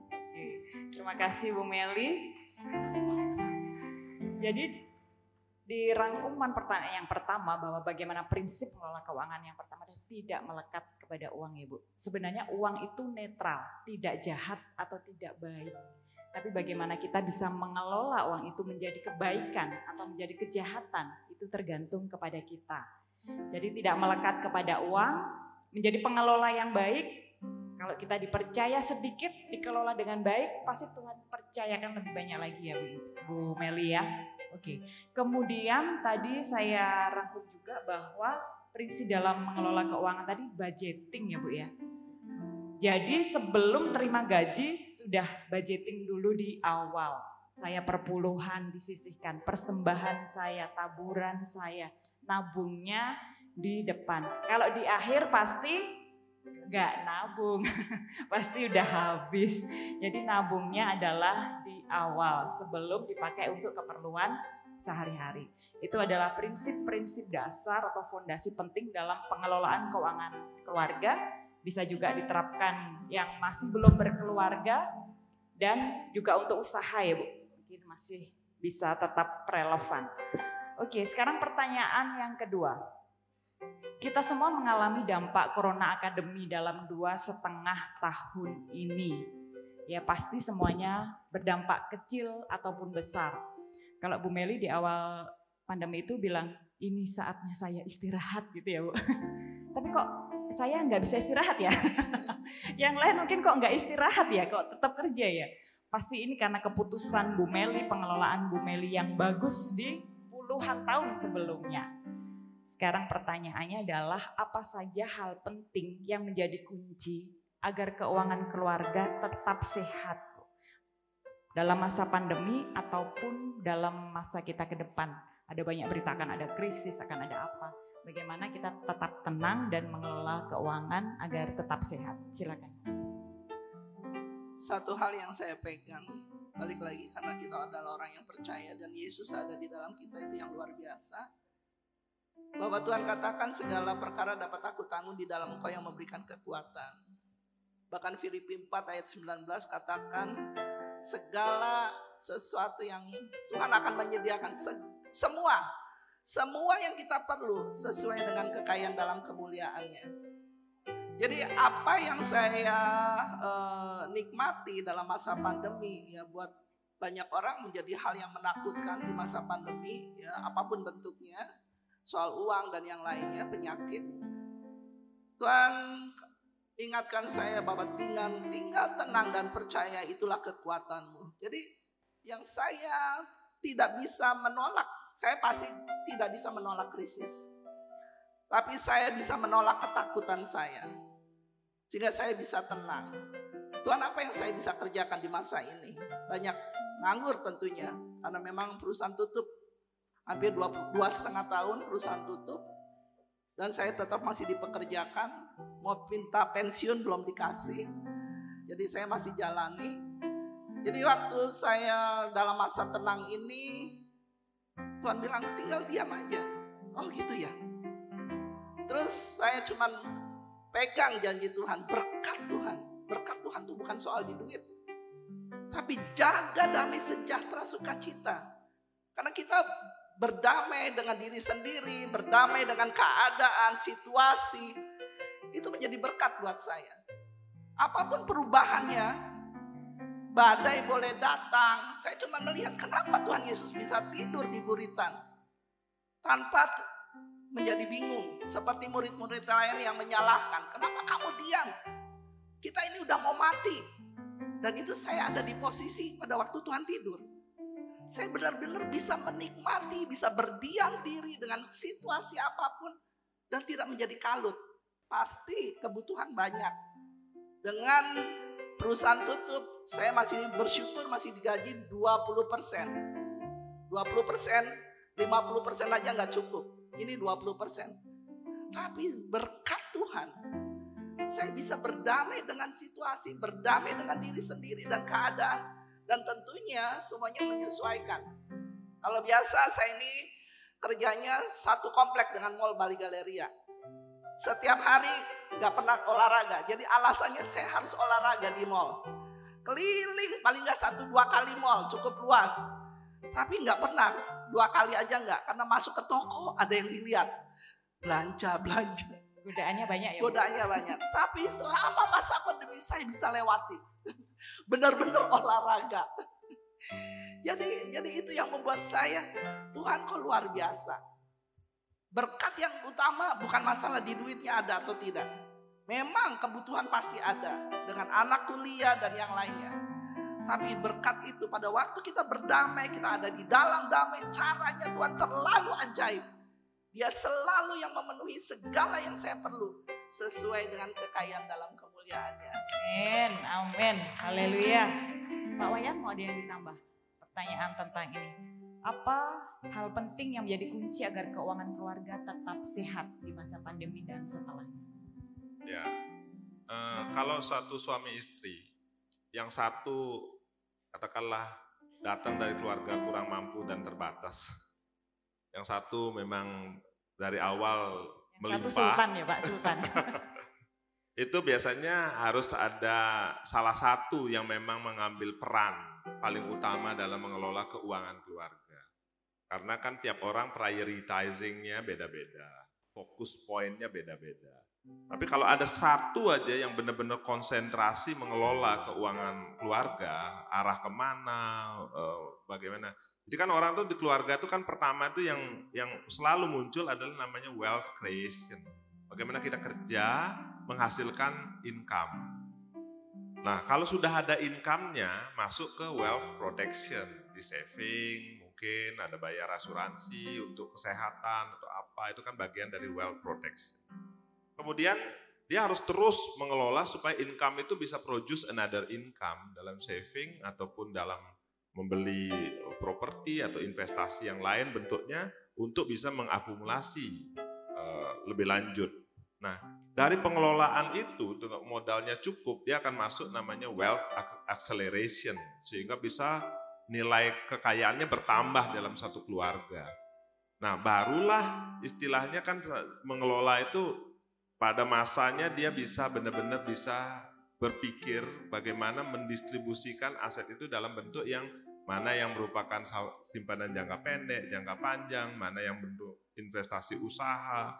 Oke. Terima kasih Bu Meli. Jadi di rangkuman pertanyaan yang pertama bahwa bagaimana prinsip mengelola keuangan, yang pertama adalah tidak melekat kepada uang ya Bu. Sebenarnya uang itu netral, tidak jahat atau tidak baik. Tapi bagaimana kita bisa mengelola uang itu menjadi kebaikan atau menjadi kejahatan, itu tergantung kepada kita. Jadi tidak melekat kepada uang, menjadi pengelola yang baik. Kalau kita dipercaya sedikit, dikelola dengan baik, pasti Tuhan percayakan lebih banyak lagi ya Bu Meli ya. Oke. Kemudian tadi saya rangkum juga bahwa prinsip dalam mengelola keuangan tadi budgeting ya Bu ya. Jadi sebelum terima gaji sudah budgeting dulu di awal. Saya perpuluhan disisihkan, persembahan saya, taburan saya, nabungnya di depan. Kalau di akhir pasti nggak nabung, pasti udah habis. Jadi nabungnya adalah di awal sebelum dipakai untuk keperluan sehari-hari. Itu adalah prinsip-prinsip dasar atau fondasi penting dalam pengelolaan keuangan keluarga. Bisa juga diterapkan yang masih belum berkeluarga dan juga untuk usaha ya Bu. Mungkin masih bisa tetap relevan. Oke, sekarang pertanyaan yang kedua. Kita semua mengalami dampak Corona Academy dalam 2,5 tahun ini. Ya pasti semuanya berdampak kecil ataupun besar. Kalau Bu Meli di awal pandemi itu bilang, ini saatnya saya istirahat gitu ya Bu. Tapi kok saya nggak bisa istirahat ya. Yang lain mungkin kok nggak istirahat ya, kok tetap kerja ya. Pasti ini karena keputusan Bu Meli, pengelolaan Bu Meli yang bagus di puluhan tahun sebelumnya. Sekarang pertanyaannya adalah apa saja hal penting yang menjadi kunci agar keuangan keluarga tetap sehat dalam masa pandemi ataupun dalam masa kita ke depan. Ada banyak berita akan ada krisis, akan ada apa. Bagaimana kita tetap tenang dan mengelola keuangan agar tetap sehat. Silakan. Satu hal yang saya pegang, balik lagi karena kita adalah orang yang percaya dan Yesus ada di dalam kita, itu yang luar biasa. Bahwa Tuhan katakan segala perkara dapat aku tanggung di dalam Engkau yang memberikan kekuatan. Bahkan Filipi 4 ayat 19 katakan segala sesuatu yang Tuhan akan menyediakan semua yang kita perlu sesuai dengan kekayaan dalam kemuliaannya. Jadi apa yang saya nikmati dalam masa pandemi ya buat banyak orang menjadi hal yang menakutkan di masa pandemi, ya, apapun bentuknya, soal uang dan yang lainnya, penyakit. Tuhan ingatkan saya bahwa tinggal tenang dan percaya, itulah kekuatanmu. Jadi yang saya tidak bisa menolak, saya pasti tidak bisa menolak krisis. Tapi saya bisa menolak ketakutan saya, sehingga saya bisa tenang. Tuhan, apa yang saya bisa kerjakan di masa ini? Banyak nganggur tentunya, karena memang perusahaan tutup. Hampir 2,5 tahun perusahaan tutup. Dan saya tetap masih dipekerjakan. Mau minta pensiun belum dikasih. Jadi saya masih jalani. Jadi waktu saya dalam masa tenang ini, Tuhan bilang tinggal diam aja. Oh gitu ya. Terus saya cuman pegang janji Tuhan, berkat Tuhan. Berkat Tuhan itu bukan soal di duit. Tapi jaga damai sejahtera sukacita. Karena kita berdamai dengan diri sendiri, berdamai dengan keadaan, situasi. Itu menjadi berkat buat saya. Apapun perubahannya, badai boleh datang. Saya cuma melihat kenapa Tuhan Yesus bisa tidur di buritan. Tanpa menjadi bingung. Seperti murid-murid lain yang menyalahkan. Kenapa kamu diam? Kita ini udah mau mati. Dan itu saya ada di posisi pada waktu Tuhan tidur. Saya benar-benar bisa menikmati, bisa berdiam diri dengan situasi apapun. Dan tidak menjadi kalut. Pasti kebutuhan banyak. Dengan perusahaan tutup, saya masih bersyukur masih digaji 20%. 20%, 50% aja gak cukup. Ini 20%. Tapi berkat Tuhan, saya bisa berdamai dengan situasi, berdamai dengan diri sendiri dan keadaan. Dan tentunya semuanya menyesuaikan. Kalau biasa saya ini kerjanya satu komplek dengan Mall Bali Galleria. Setiap hari gak pernah olahraga. Jadi alasannya saya harus olahraga di mall. Keliling paling gak 1-2 kali mall, cukup luas. Tapi gak pernah 2 kali aja enggak. Karena masuk ke toko ada yang dilihat. Belanja. Godaannya banyak ya? Godaannya banyak. Tapi selama masa pandemi saya bisa lewati. Benar-benar olahraga. Jadi itu yang membuat saya, Tuhan kok luar biasa. Berkat yang utama bukan masalah di duitnya ada atau tidak. Memang kebutuhan pasti ada. Dengan anak kuliah dan yang lainnya. Tapi berkat itu pada waktu kita berdamai, kita ada di dalam damai, caranya Tuhan terlalu ajaib. Dia selalu yang memenuhi segala yang saya perlu sesuai dengan kekayaan dalam kemuliaannya. Amin, amin, haleluya. Pak Wayan mau ada yang ditambah? Pertanyaan tentang ini. Apa hal penting yang menjadi kunci agar keuangan keluarga tetap sehat di masa pandemi dan setelahnya? Ya, kalau satu suami istri, yang satu katakanlah datang dari keluarga kurang mampu dan terbatas. Yang satu memang dari awal melimpah. Satu sultan ya Pak, sultan. Itu biasanya harus ada salah satu yang memang mengambil peran paling utama dalam mengelola keuangan keluarga. Karena kan tiap orang prioritizing-nya beda-beda, fokus poinnya beda-beda. Tapi kalau ada satu aja yang benar-benar konsentrasi mengelola keuangan keluarga, arah kemana, bagaimana. Jadi kan orang tuh di keluarga tuh kan pertama tuh yang selalu muncul adalah namanya wealth creation. Bagaimana kita kerja menghasilkan income. Nah kalau sudah ada income-nya masuk ke wealth protection, di saving, mungkin ada bayar asuransi untuk kesehatan atau apa, itu kan bagian dari wealth protection. Kemudian dia harus terus mengelola supaya income itu bisa produce another income dalam saving ataupun dalam membeli properti atau investasi yang lain bentuknya untuk bisa mengakumulasi lebih lanjut. Nah, dari pengelolaan itu dengan modalnya cukup, dia akan masuk namanya wealth acceleration sehingga bisa nilai kekayaannya bertambah dalam satu keluarga. Nah, barulah istilahnya kan mengelola itu pada masanya dia bisa benar-benar bisa berpikir bagaimana mendistribusikan aset itu dalam bentuk yang mana yang merupakan simpanan jangka pendek, jangka panjang, mana yang bentuk investasi usaha,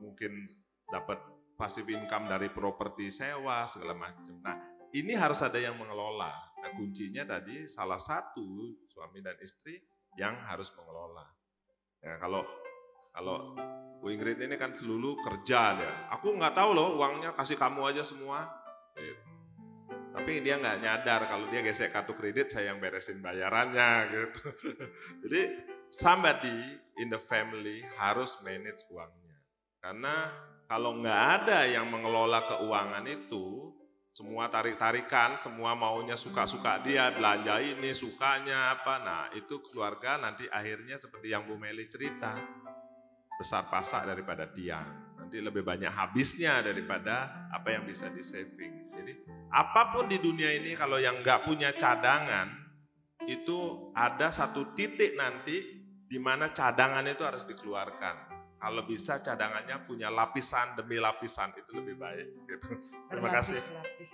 mungkin dapat passive income dari properti sewa segala macam. Nah, ini harus ada yang mengelola. Nah, kuncinya tadi salah satu suami dan istri yang harus mengelola. Ya, kalau Bu Ingrid ini kan seluruh kerja dia. Aku nggak tahu loh uangnya kasih kamu aja semua. Gitu. Tapi dia nggak nyadar kalau dia gesek kartu kredit saya yang beresin bayarannya gitu. Jadi somebody in the family harus manage uangnya. Karena kalau nggak ada yang mengelola keuangan itu, semua tarik-tarikan, semua maunya suka-suka dia, belanja ini, sukanya apa. Nah itu keluarga nanti akhirnya seperti yang Bu Meli cerita, besar pasak daripada tiang. Nanti lebih banyak habisnya daripada apa yang bisa di-saving. Jadi apapun di dunia ini kalau yang nggak punya cadangan, itu ada satu titik nanti di mana cadangan itu harus dikeluarkan. Kalau bisa cadangannya punya lapisan demi lapisan itu lebih baik. Gitu. Terima kasih. Berlapis-lapis.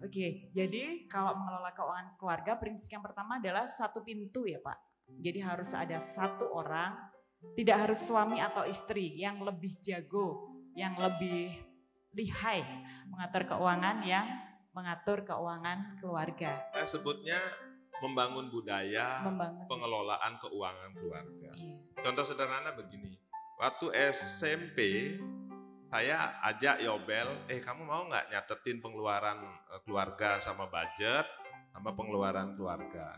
Oke, jadi kalau mengelola keuangan keluarga, prinsip yang pertama adalah satu pintu ya Pak. Jadi harus ada satu orang, tidak harus suami atau istri yang lebih jago, yang lebih lihai mengatur keuangan yang mengatur keuangan keluarga. Saya sebutnya membangun budaya pengelolaan keuangan keluarga. Iya. Contoh sederhana begini. Waktu SMP, saya ajak Yobel, kamu mau nggak nyatetin pengeluaran keluarga sama budget, sama pengeluaran keluarga.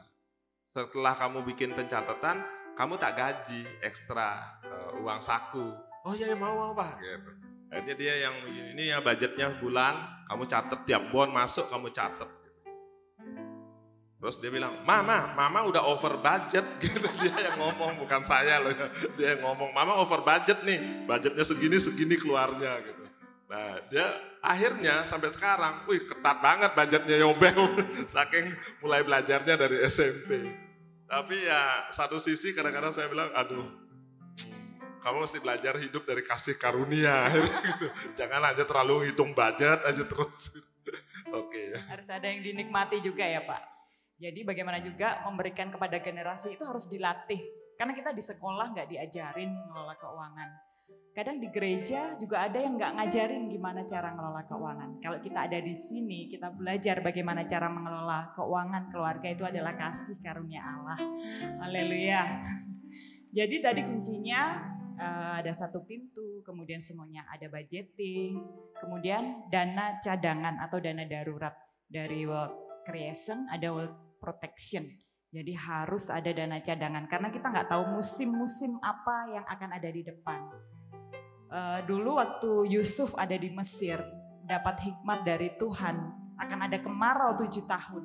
Setelah kamu bikin pencatatan, kamu tak gaji ekstra uang saku. Oh iya mau Pak, gitu. Akhirnya dia yang ini ya budgetnya bulan, kamu catat tiap bon masuk kamu catat. Terus dia bilang, mama udah over budget, gitu. Dia yang ngomong, bukan saya loh. Dia yang ngomong, mama over budget nih, budgetnya segini keluarnya gitu. Nah dia akhirnya sampai sekarang, ketat banget budgetnya Yobel, saking mulai belajarnya dari SMP. Tapi ya satu sisi kadang-kadang saya bilang, aduh, kamu mesti belajar hidup dari kasih karunia. Gitu. Jangan aja terlalu hitung budget aja terus. Oke. Harus ada yang dinikmati juga ya Pak. Jadi bagaimana juga memberikan kepada generasi itu harus dilatih. Karena kita di sekolah nggak diajarin mengelola keuangan. Kadang di gereja juga ada yang nggak ngajarin gimana cara mengelola keuangan. Kalau kita ada di sini, kita belajar bagaimana cara mengelola keuangan keluarga itu adalah kasih karunia Allah. Haleluya. Jadi tadi kuncinya ada satu pintu, kemudian semuanya ada budgeting, kemudian dana cadangan atau dana darurat. Dari World Creation ada World Protection. Jadi harus ada dana cadangan karena kita nggak tahu musim-musim apa yang akan ada di depan. Dulu waktu Yusuf ada di Mesir, dapat hikmat dari Tuhan, akan ada kemarau 7 tahun.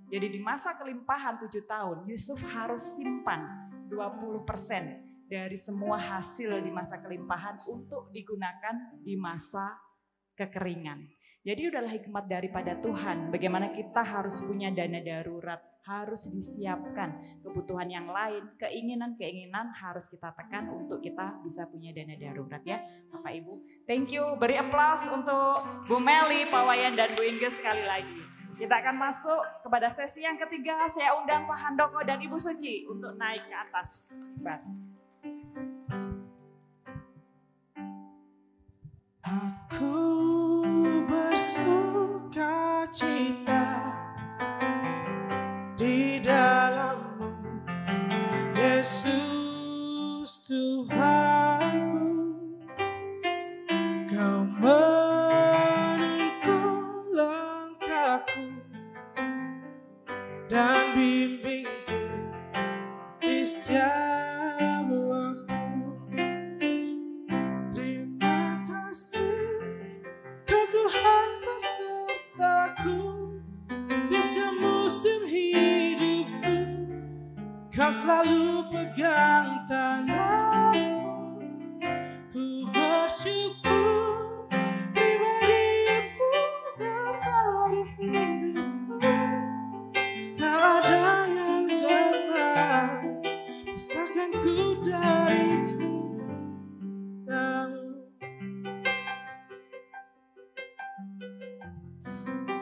Jadi di masa kelimpahan 7 tahun, Yusuf harus simpan 20% dari semua hasil di masa kelimpahan untuk digunakan di masa kekeringan. Jadi udahlah hikmat daripada Tuhan, bagaimana kita harus punya dana darurat, harus disiapkan kebutuhan yang lain, keinginan-keinginan harus kita tekan untuk kita bisa punya dana darurat ya Bapak Ibu. Thank you, beri aplaus untuk Bu Meli, Pak Wayan dan Bu Inge sekali lagi. Kita akan masuk kepada sesi yang ketiga, saya undang Pak Handoko dan Ibu Suci untuk naik ke atas. Aku bersuka cita di dalam-Mu, Yesus Tuhanku. Kau menuntun langkahku dan bimbingku di setiap waktu. Terima kasih, Kau Tuhan besertaku di setiap musim hidupku. Kau selalu pegang tanganku. Ku bersyukur pribadimu dalam hidupku. Tak ada yang dapat pisahkan ku dari cintamu.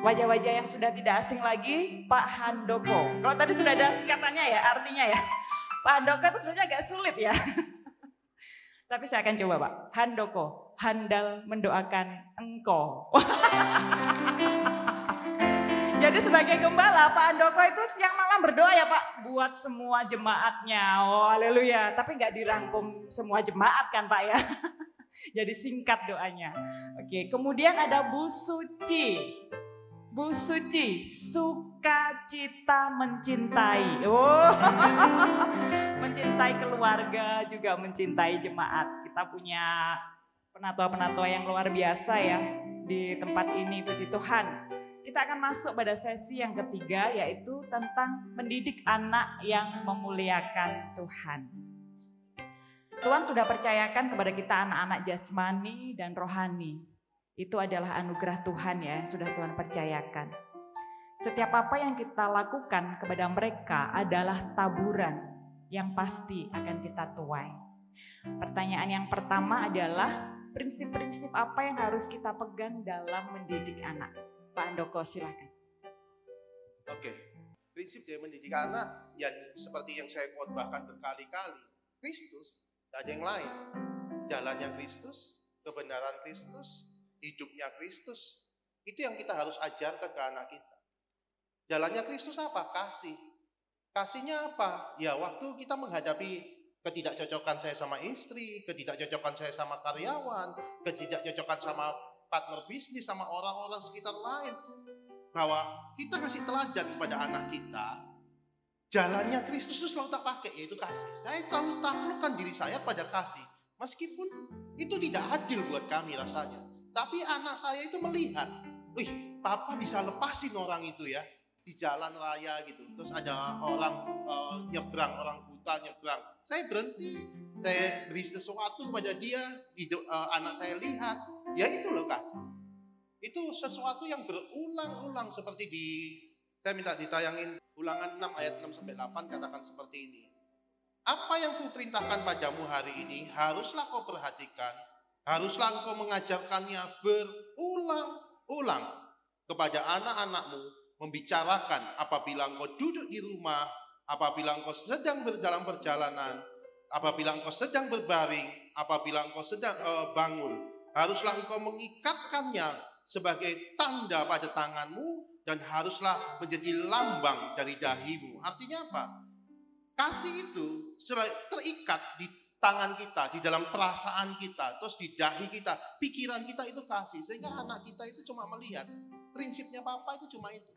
Wajah-wajah yang sudah tidak asing lagi, Pak Handoko. Kalau tadi sudah ada singkatannya ya, artinya ya. Pak Handoko itu sebenarnya agak sulit ya. Tapi saya akan coba Pak. Handoko, handal mendoakan engkau. Jadi sebagai gembala, Pak Andoko itu siang malam berdoa ya Pak, buat semua jemaatnya. Oh haleluya, tapi nggak dirangkum semua jemaat kan Pak ya. Jadi singkat doanya. Oke, kemudian ada Bu Suci. Bu Suci, sukacita mencintai. Oh, mencintai keluarga juga mencintai jemaat. Kita punya penatua-penatua yang luar biasa ya di tempat ini, puji Tuhan. Kita akan masuk pada sesi yang ketiga, yaitu tentang mendidik anak yang memuliakan Tuhan. Tuhan sudah percayakan kepada kita anak-anak jasmani dan rohani. Itu adalah anugerah Tuhan ya, sudah Tuhan percayakan. Setiap apa yang kita lakukan kepada mereka adalah taburan yang pasti akan kita tuai. Pertanyaan yang pertama adalah prinsip-prinsip apa yang harus kita pegang dalam mendidik anak? Pak Andoko silakan. Oke, prinsip dari mendidik anak yang seperti yang saya khotbahkan berkali-kali, Kristus, tidak ada yang lain. Jalannya Kristus, kebenaran Kristus, hidupnya Kristus, itu yang kita harus ajarkan ke anak kita. Jalannya Kristus apa? Kasih. Kasihnya apa? Ya waktu kita menghadapi ketidakcocokan saya sama istri, ketidakcocokan saya sama karyawan, ketidakcocokan sama partner bisnis, sama orang-orang sekitar lain, bahwa kita kasih teladan kepada anak kita. Jalannya Kristus itu selalu tak pakai, yaitu kasih. Saya selalu taklukkan diri saya pada kasih, meskipun itu tidak adil buat kami rasanya. Tapi anak saya itu melihat, wih, papa bisa lepasin orang itu ya di jalan raya gitu. Terus ada orang nyebrang, orang buta nyebrang. Saya berhenti, saya beri sesuatu kepada dia, anak saya lihat. Ya itu loh kasih. Itu sesuatu yang berulang-ulang seperti saya minta ditayangin Ulangan 6 ayat 6-8 katakan seperti ini. Apa yang kuperintahkan padamu hari ini haruslah kau perhatikan. Haruslah engkau mengajarkannya berulang-ulang kepada anak-anakmu, membicarakan apabila engkau duduk di rumah, apabila engkau sedang dalam perjalanan, apabila engkau sedang berbaring, apabila engkau sedang bangun. Haruslah engkau mengikatkannya sebagai tanda pada tanganmu dan haruslah menjadi lambang dari dahimu. Artinya apa? Kasih itu terikat di tangan kita, di dalam perasaan kita, terus di dahi kita, pikiran kita itu kasih. Sehingga anak kita itu cuma melihat, prinsipnya papa itu cuma itu.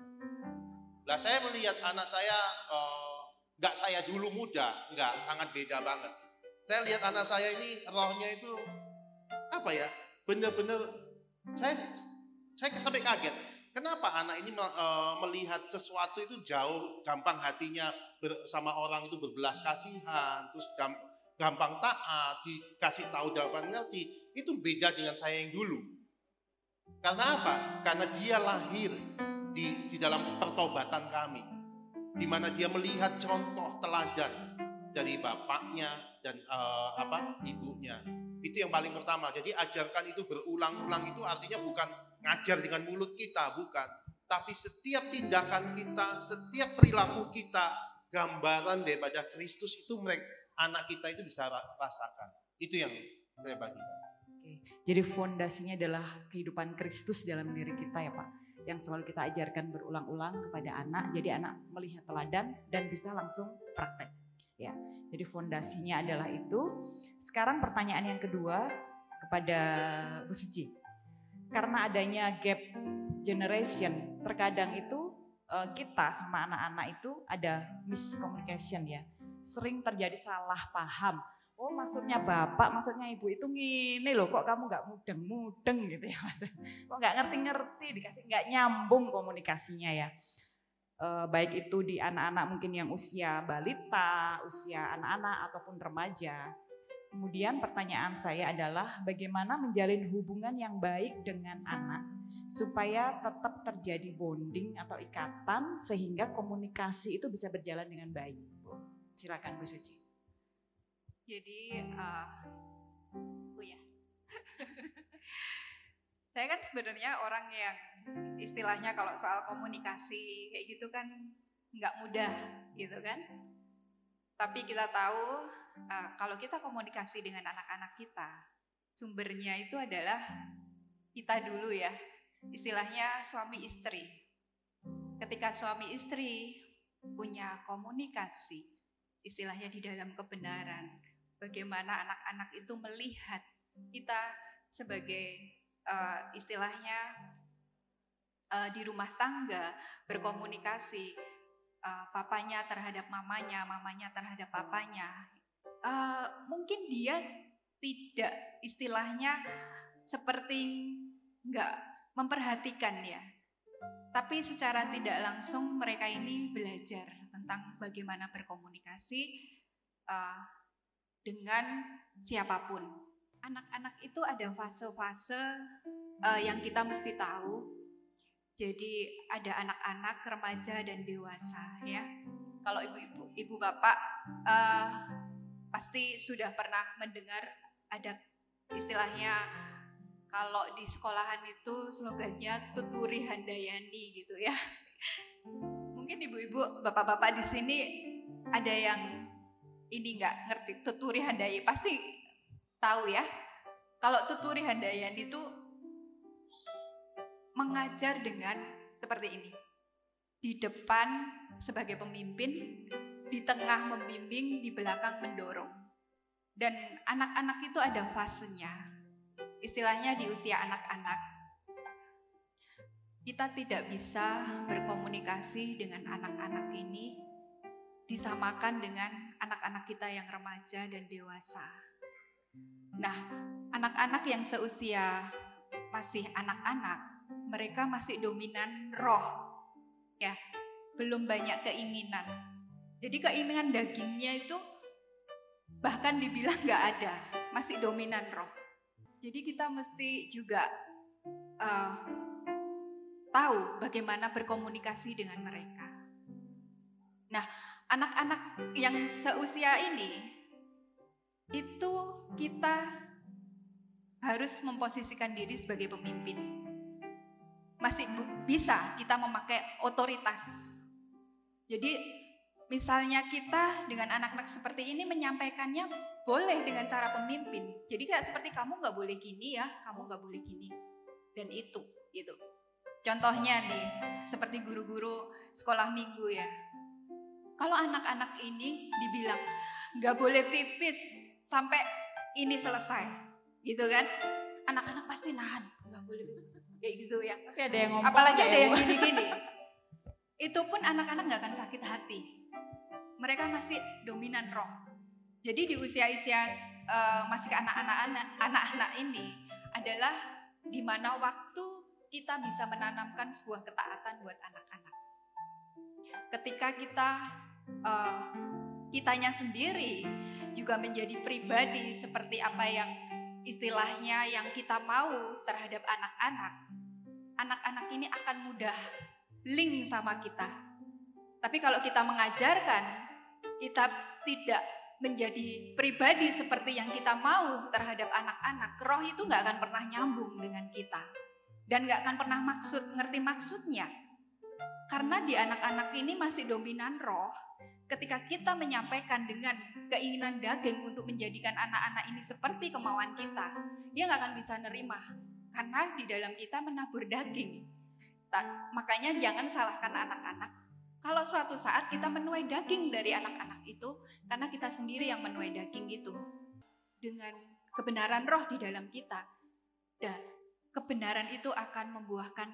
Lah saya melihat anak saya, enggak saya dulu muda, enggak, sangat beda banget. Saya lihat anak saya ini, rohnya itu, apa ya, benar-benar, saya sampai kaget. Kenapa anak ini melihat sesuatu itu jauh, gampang hatinya sama orang itu berbelas kasihan, terus gampang taat, dikasih tahu dapat ngerti, itu beda dengan saya yang dulu. Karena apa? Karena dia lahir di dalam pertobatan kami, di mana dia melihat contoh teladan dari bapaknya dan ibunya. Itu yang paling pertama. Jadi ajarkan itu berulang-ulang, itu artinya bukan ngajar dengan mulut kita, bukan. Tapi setiap tindakan kita, setiap perilaku kita, gambaran daripada Kristus itu anak kita itu bisa rasakan. Itu yang saya bagikan. Oke. Jadi fondasinya adalah kehidupan Kristus dalam diri kita ya Pak. Yang selalu kita ajarkan berulang-ulang kepada anak. Jadi anak melihat teladan dan bisa langsung praktek. Ya. Jadi fondasinya adalah itu. Sekarang pertanyaan yang kedua kepada Bu Suci. Karena adanya gap generation, terkadang itu kita sama anak-anak itu ada miscommunication ya. Sering terjadi salah paham. Oh maksudnya bapak, maksudnya ibu itu gini loh, kok kamu gak mudeng-mudeng gitu ya Mas. Kok gak ngerti-ngerti, gak nyambung komunikasinya ya. Baik itu di anak-anak mungkin yang usia balita, usia anak-anak ataupun remaja. Kemudian pertanyaan saya adalah bagaimana menjalin hubungan yang baik dengan anak supaya tetap terjadi bonding atau ikatan sehingga komunikasi itu bisa berjalan dengan baik. Silakan Bu Suci. Jadi, saya kan sebenarnya orang yang istilahnya kalau soal komunikasi kayak gitu kan nggak mudah gitu kan. Tapi kita tahu kalau kita komunikasi dengan anak-anak kita, sumbernya itu adalah kita dulu ya. Istilahnya suami istri. ketika suami istri punya komunikasi, istilahnya di dalam kebenaran, bagaimana anak-anak itu melihat kita sebagai istilahnya di rumah tangga berkomunikasi, papanya terhadap mamanya, mamanya terhadap papanya. Mungkin dia tidak istilahnya seperti nggak memperhatikan ya, tapi secara tidak langsung mereka ini belajar tentang bagaimana berkomunikasi dengan siapapun. Anak-anak itu ada fase-fase yang kita mesti tahu. Jadi ada anak-anak, remaja, dan dewasa ya. Kalau ibu bapak pasti sudah pernah mendengar ada istilahnya, kalau di sekolahan itu slogannya Tuturi Handayani gitu ya. Mungkin ibu-ibu, bapak-bapak di sini ada yang ini nggak ngerti Tuturi Handayani, pasti tahu ya. Kalau Tuturi Handayani itu mengajar dengan seperti ini. Di depan sebagai pemimpin, di tengah membimbing, di belakang mendorong. Dan anak-anak itu ada fasenya. Istilahnya di usia anak-anak. Kita tidak bisa berkomunikasi dengan anak-anak ini disamakan dengan anak-anak kita yang remaja dan dewasa. Nah, anak-anak yang seusia masih anak-anak, mereka masih dominan roh, ya, belum banyak keinginan. Jadi keinginan dagingnya itu bahkan dibilang nggak ada, masih dominan roh. Jadi kita mesti juga tahu bagaimana berkomunikasi dengan mereka. Nah, anak-anak yang seusia ini, itu kita harus memposisikan diri sebagai pemimpin. Masih bisa kita memakai otoritas. Jadi misalnya kita dengan anak-anak seperti ini menyampaikannya boleh dengan cara pemimpin. Jadi kayak seperti kamu gak boleh gini ya, kamu gak boleh gini. Dan itu gitu. Contohnya nih, seperti guru-guru sekolah minggu ya. Kalau anak-anak ini dibilang gak boleh pipis sampai ini selesai, gitu kan? Anak-anak pasti nahan, gak boleh pipis. Kayak gitu ya. Tapi ada yang ngomong, apalagi ada yang Bu. gini-gini. Itu pun anak-anak gak akan sakit hati. Mereka masih dominan roh. Jadi di usia-usia masih anak-anak ini adalah di mana waktu kita bisa menanamkan sebuah ketaatan buat anak-anak. Ketika kitanya sendiri juga menjadi pribadi seperti apa yang istilahnya yang kita mau terhadap anak-anak ini akan mudah link sama kita. Tapi kalau kita mengajarkan, kita tidak menjadi pribadi seperti yang kita mau terhadap anak-anak, roh itu gak akan pernah nyambung dengan kita. Dan gak akan pernah ngerti maksudnya. Karena di anak-anak ini masih dominan roh. Ketika kita menyampaikan dengan keinginan daging untuk menjadikan anak-anak ini seperti kemauan kita, dia gak akan bisa nerima. Karena di dalam kita menabur daging. Makanya jangan salahkan anak-anak. Kalau suatu saat kita menuai daging dari anak-anak itu, karena kita sendiri yang menuai daging itu. Dengan kebenaran roh di dalam kita. Dan kebenaran itu akan membuahkan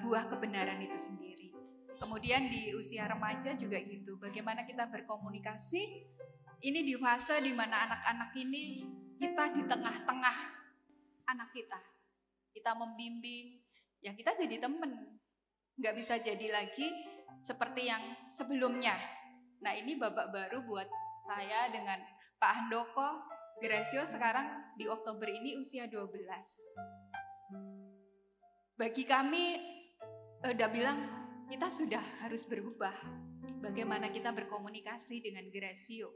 buah kebenaran itu sendiri. Kemudian di usia remaja juga gitu. Bagaimana kita berkomunikasi? Ini di fase di mana anak-anak ini kita di tengah-tengah anak kita. Kita membimbing, ya kita jadi teman. Nggak bisa jadi lagi seperti yang sebelumnya. Nah ini babak baru buat saya dengan Pak Handoko. Gracio sekarang di Oktober ini usia 12. Bagi kami udah bilang kita sudah harus berubah. Bagaimana kita berkomunikasi dengan Gracio.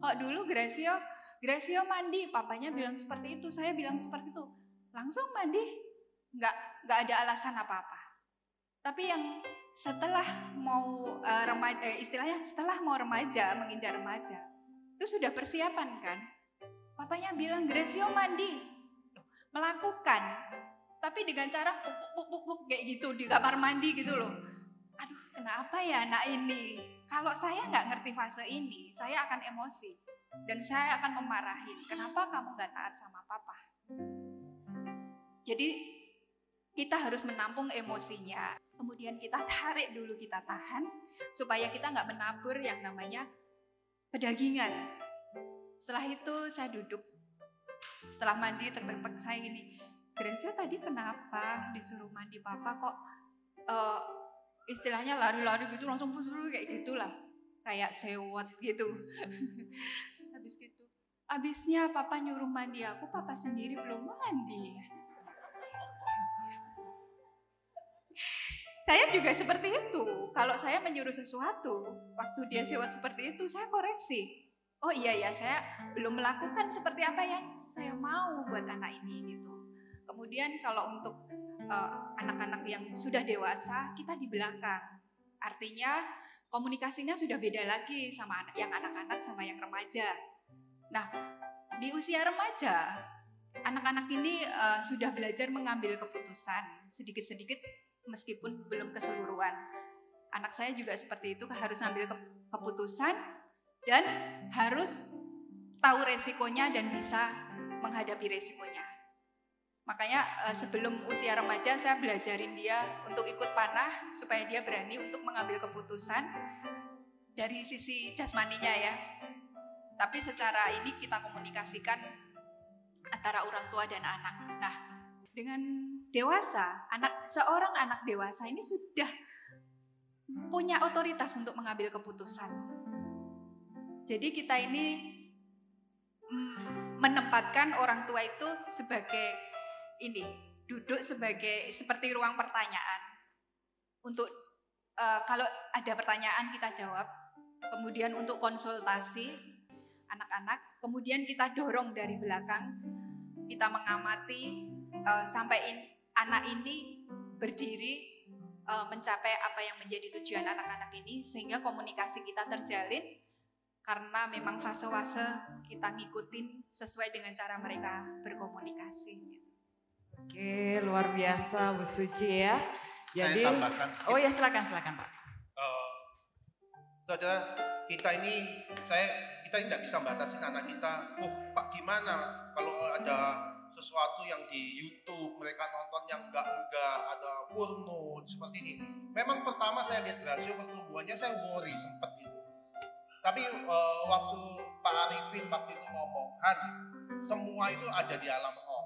Kok dulu Gracio mandi, papanya bilang seperti itu, saya bilang seperti itu. Langsung mandi, nggak ada alasan apa-apa. Tapi yang setelah mau setelah mau remaja, menginjak remaja, itu sudah persiapan kan. Papanya bilang Gracio mandi, melakukan, tapi dengan cara puk kayak gitu di kamar mandi gitu loh. ya anak ini? Kalau saya nggak ngerti fase ini, saya akan emosi. Dan saya akan memarahin, kenapa kamu nggak taat sama papa? Jadi kita harus menampung emosinya. Kemudian kita tarik dulu, kita tahan. Supaya kita nggak menabur yang namanya pedagingan. Setelah itu saya duduk. Setelah mandi, tek-tek saya gini, Gracia tadi kenapa disuruh mandi papa kok istilahnya lari-lari gitu, langsung pusru kayak gitulah. Kayak sewot gitu. Habis gitu, habisnya papa nyuruh mandi aku, papa sendiri belum mandi. Saya juga seperti itu. Kalau saya menyuruh sesuatu, waktu dia sewot seperti itu, saya koreksi. Oh iya ya, saya belum melakukan seperti apa yang saya mau buat anak ini gitu. Kemudian kalau untuk anak-anak yang sudah dewasa, kita di belakang. Artinya komunikasinya sudah beda lagi sama yang anak-anak sama yang remaja. Nah, di usia remaja, anak-anak ini sudah belajar mengambil keputusan sedikit-sedikit meskipun belum keseluruhan. Anak saya juga seperti itu, harus ambil keputusan dan harus tahu resikonya dan bisa menghadapi resikonya. Makanya sebelum usia remaja saya belajarin dia untuk ikut panah supaya dia berani untuk mengambil keputusan dari sisi jasmaninya ya. Tapi secara ini kita komunikasikan antara orang tua dan anak. Nah, dengan dewasa, seorang anak dewasa ini sudah punya otoritas untuk mengambil keputusan. Jadi kita ini menempatkan orang tua itu sebagai duduk sebagai seperti ruang pertanyaan. Untuk kalau ada pertanyaan kita jawab, kemudian untuk konsultasi anak-anak, kemudian kita dorong dari belakang, kita mengamati sampai anak ini berdiri mencapai apa yang menjadi tujuan anak-anak ini, sehingga komunikasi kita terjalin karena memang fase-fase kita ngikutin sesuai dengan cara mereka berkomunikasi. Oke, luar biasa Bu Suci ya. Jadi, saya tambahkan sedikit. Oh ya, silakan Pak. Saudara, kita ini tidak bisa batasin anak kita. Pak gimana kalau ada sesuatu yang di YouTube mereka nonton yang enggak ada porno seperti ini. Memang pertama saya lihat rasio pertumbuhannya saya worry sempat itu. Tapi waktu Pak Arifin waktu itu ngomong, Han, semua itu ada di alam roh.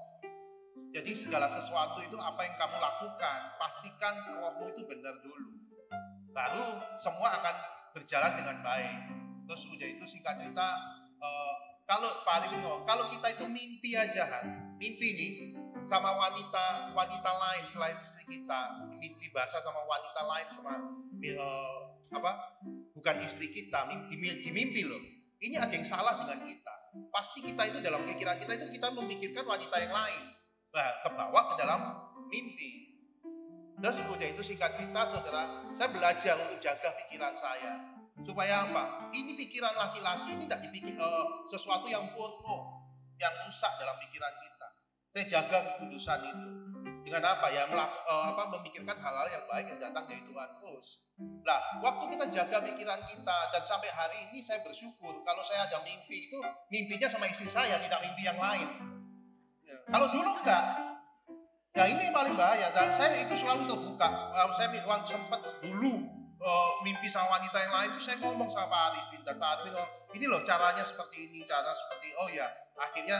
Jadi segala sesuatu itu apa yang kamu lakukan, pastikan rohmu itu benar dulu. Baru semua akan berjalan dengan baik. Terus udah itu singkat cerita, kalau Pak Arifin ngomong, kalau kita itu mimpi aja, Han, mimpi nih sama wanita lain selain istri kita, mimpi bahasa sama wanita lain sama bukan istri kita, di mimpi loh. Ini ada yang salah dengan kita. Pasti kita itu dalam pikiran kita itu kita memikirkan wanita yang lain. Nah, kebawa ke dalam mimpi. Terus udah itu singkat cerita, saudara, saya belajar untuk jaga pikiran saya. Supaya apa? Ini pikiran laki-laki ini tidak dipikir sesuatu yang porno, yang rusak dalam pikiran kita. Saya jaga kekudusan itu. Dengan apa ya? Memikirkan hal-hal yang baik yang datang dari Tuhan terus. Nah, waktu kita jaga pikiran kita dan sampai hari ini saya bersyukur kalau saya ada mimpi itu mimpinya sama istri saya, tidak mimpi yang lain. Ya. Kalau dulu enggak. Ya ini paling bahaya dan saya itu selalu terbuka. Saya sempat dulu mimpi sama wanita yang lain itu saya ngomong sama Pak Arifin dan Pak Arifin ini loh caranya seperti ini, cara seperti oh ya akhirnya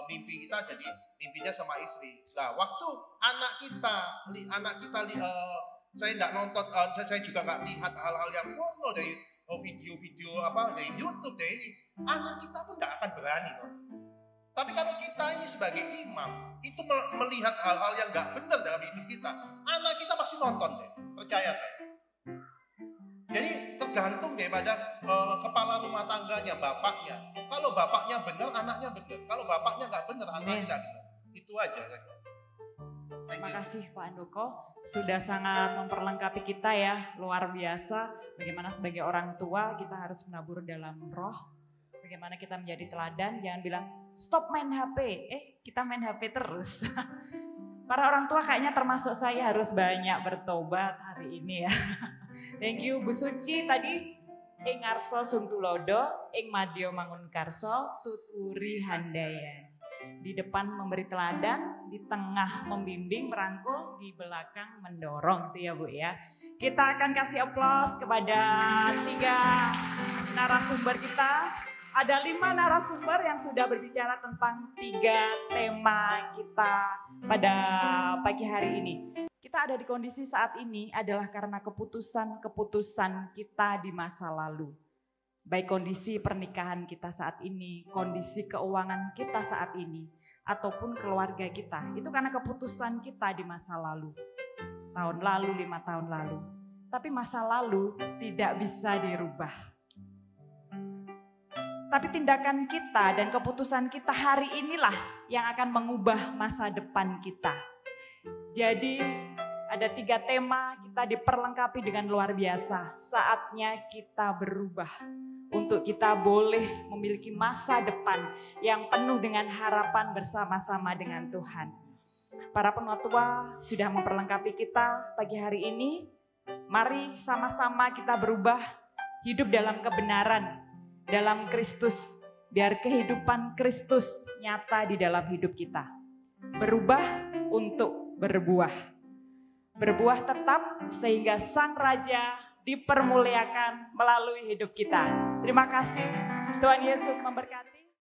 mimpi kita jadi mimpinya sama istri. Nah waktu anak kita saya nggak nonton, saya juga nggak lihat hal-hal yang porno dari video-video dari YouTube dari ini, anak kita pun nggak akan berani loh. Tapi kalau kita ini sebagai imam itu melihat hal-hal yang nggak benar dalam hidup kita, anak kita pasti nonton deh, percaya saya. Jadi tergantung daripada kepala rumah tangganya, bapaknya. Kalau bapaknya benar, anaknya benar. Kalau bapaknya nggak benar, anaknya tidak benar. Itu aja. Terima kasih Pak Andoko, sudah sangat memperlengkapi kita ya, luar biasa. Bagaimana sebagai orang tua kita harus menabur dalam roh. Bagaimana kita menjadi teladan, jangan bilang stop main HP, kita main HP terus. Para orang tua kayaknya termasuk saya harus banyak bertobat hari ini ya. Thank you Bu Suci tadi. Ing ngarso sungtulodo, ing madya mangun karso, tuturi handayan. Di depan memberi teladan, di tengah membimbing, merangkul, di belakang mendorong, itu ya Bu ya. Kita akan kasih aplaus kepada 3 narasumber kita. Ada 5 narasumber yang sudah berbicara tentang 3 tema kita pada pagi hari ini. Kita ada di kondisi saat ini adalah karena keputusan-keputusan kita di masa lalu. Baik kondisi pernikahan kita saat ini, kondisi keuangan kita saat ini, ataupun keluarga kita. Itu karena keputusan kita di masa lalu. Tahun lalu, 5 tahun lalu. Tapi masa lalu tidak bisa dirubah. Tapi tindakan kita dan keputusan kita hari inilah yang akan mengubah masa depan kita. Jadi ada 3 tema, kita diperlengkapi dengan luar biasa. Saatnya kita berubah untuk kita boleh memiliki masa depan yang penuh dengan harapan bersama-sama dengan Tuhan. Para penatua sudah memperlengkapi kita pagi hari ini. Mari sama-sama kita berubah, hidup dalam kebenaran, dalam Kristus. Biar kehidupan Kristus nyata di dalam hidup kita. Berubah untuk berbuah. Berbuah tetap sehingga Sang Raja dipermuliakan melalui hidup kita. Terima kasih, Tuhan Yesus memberkati.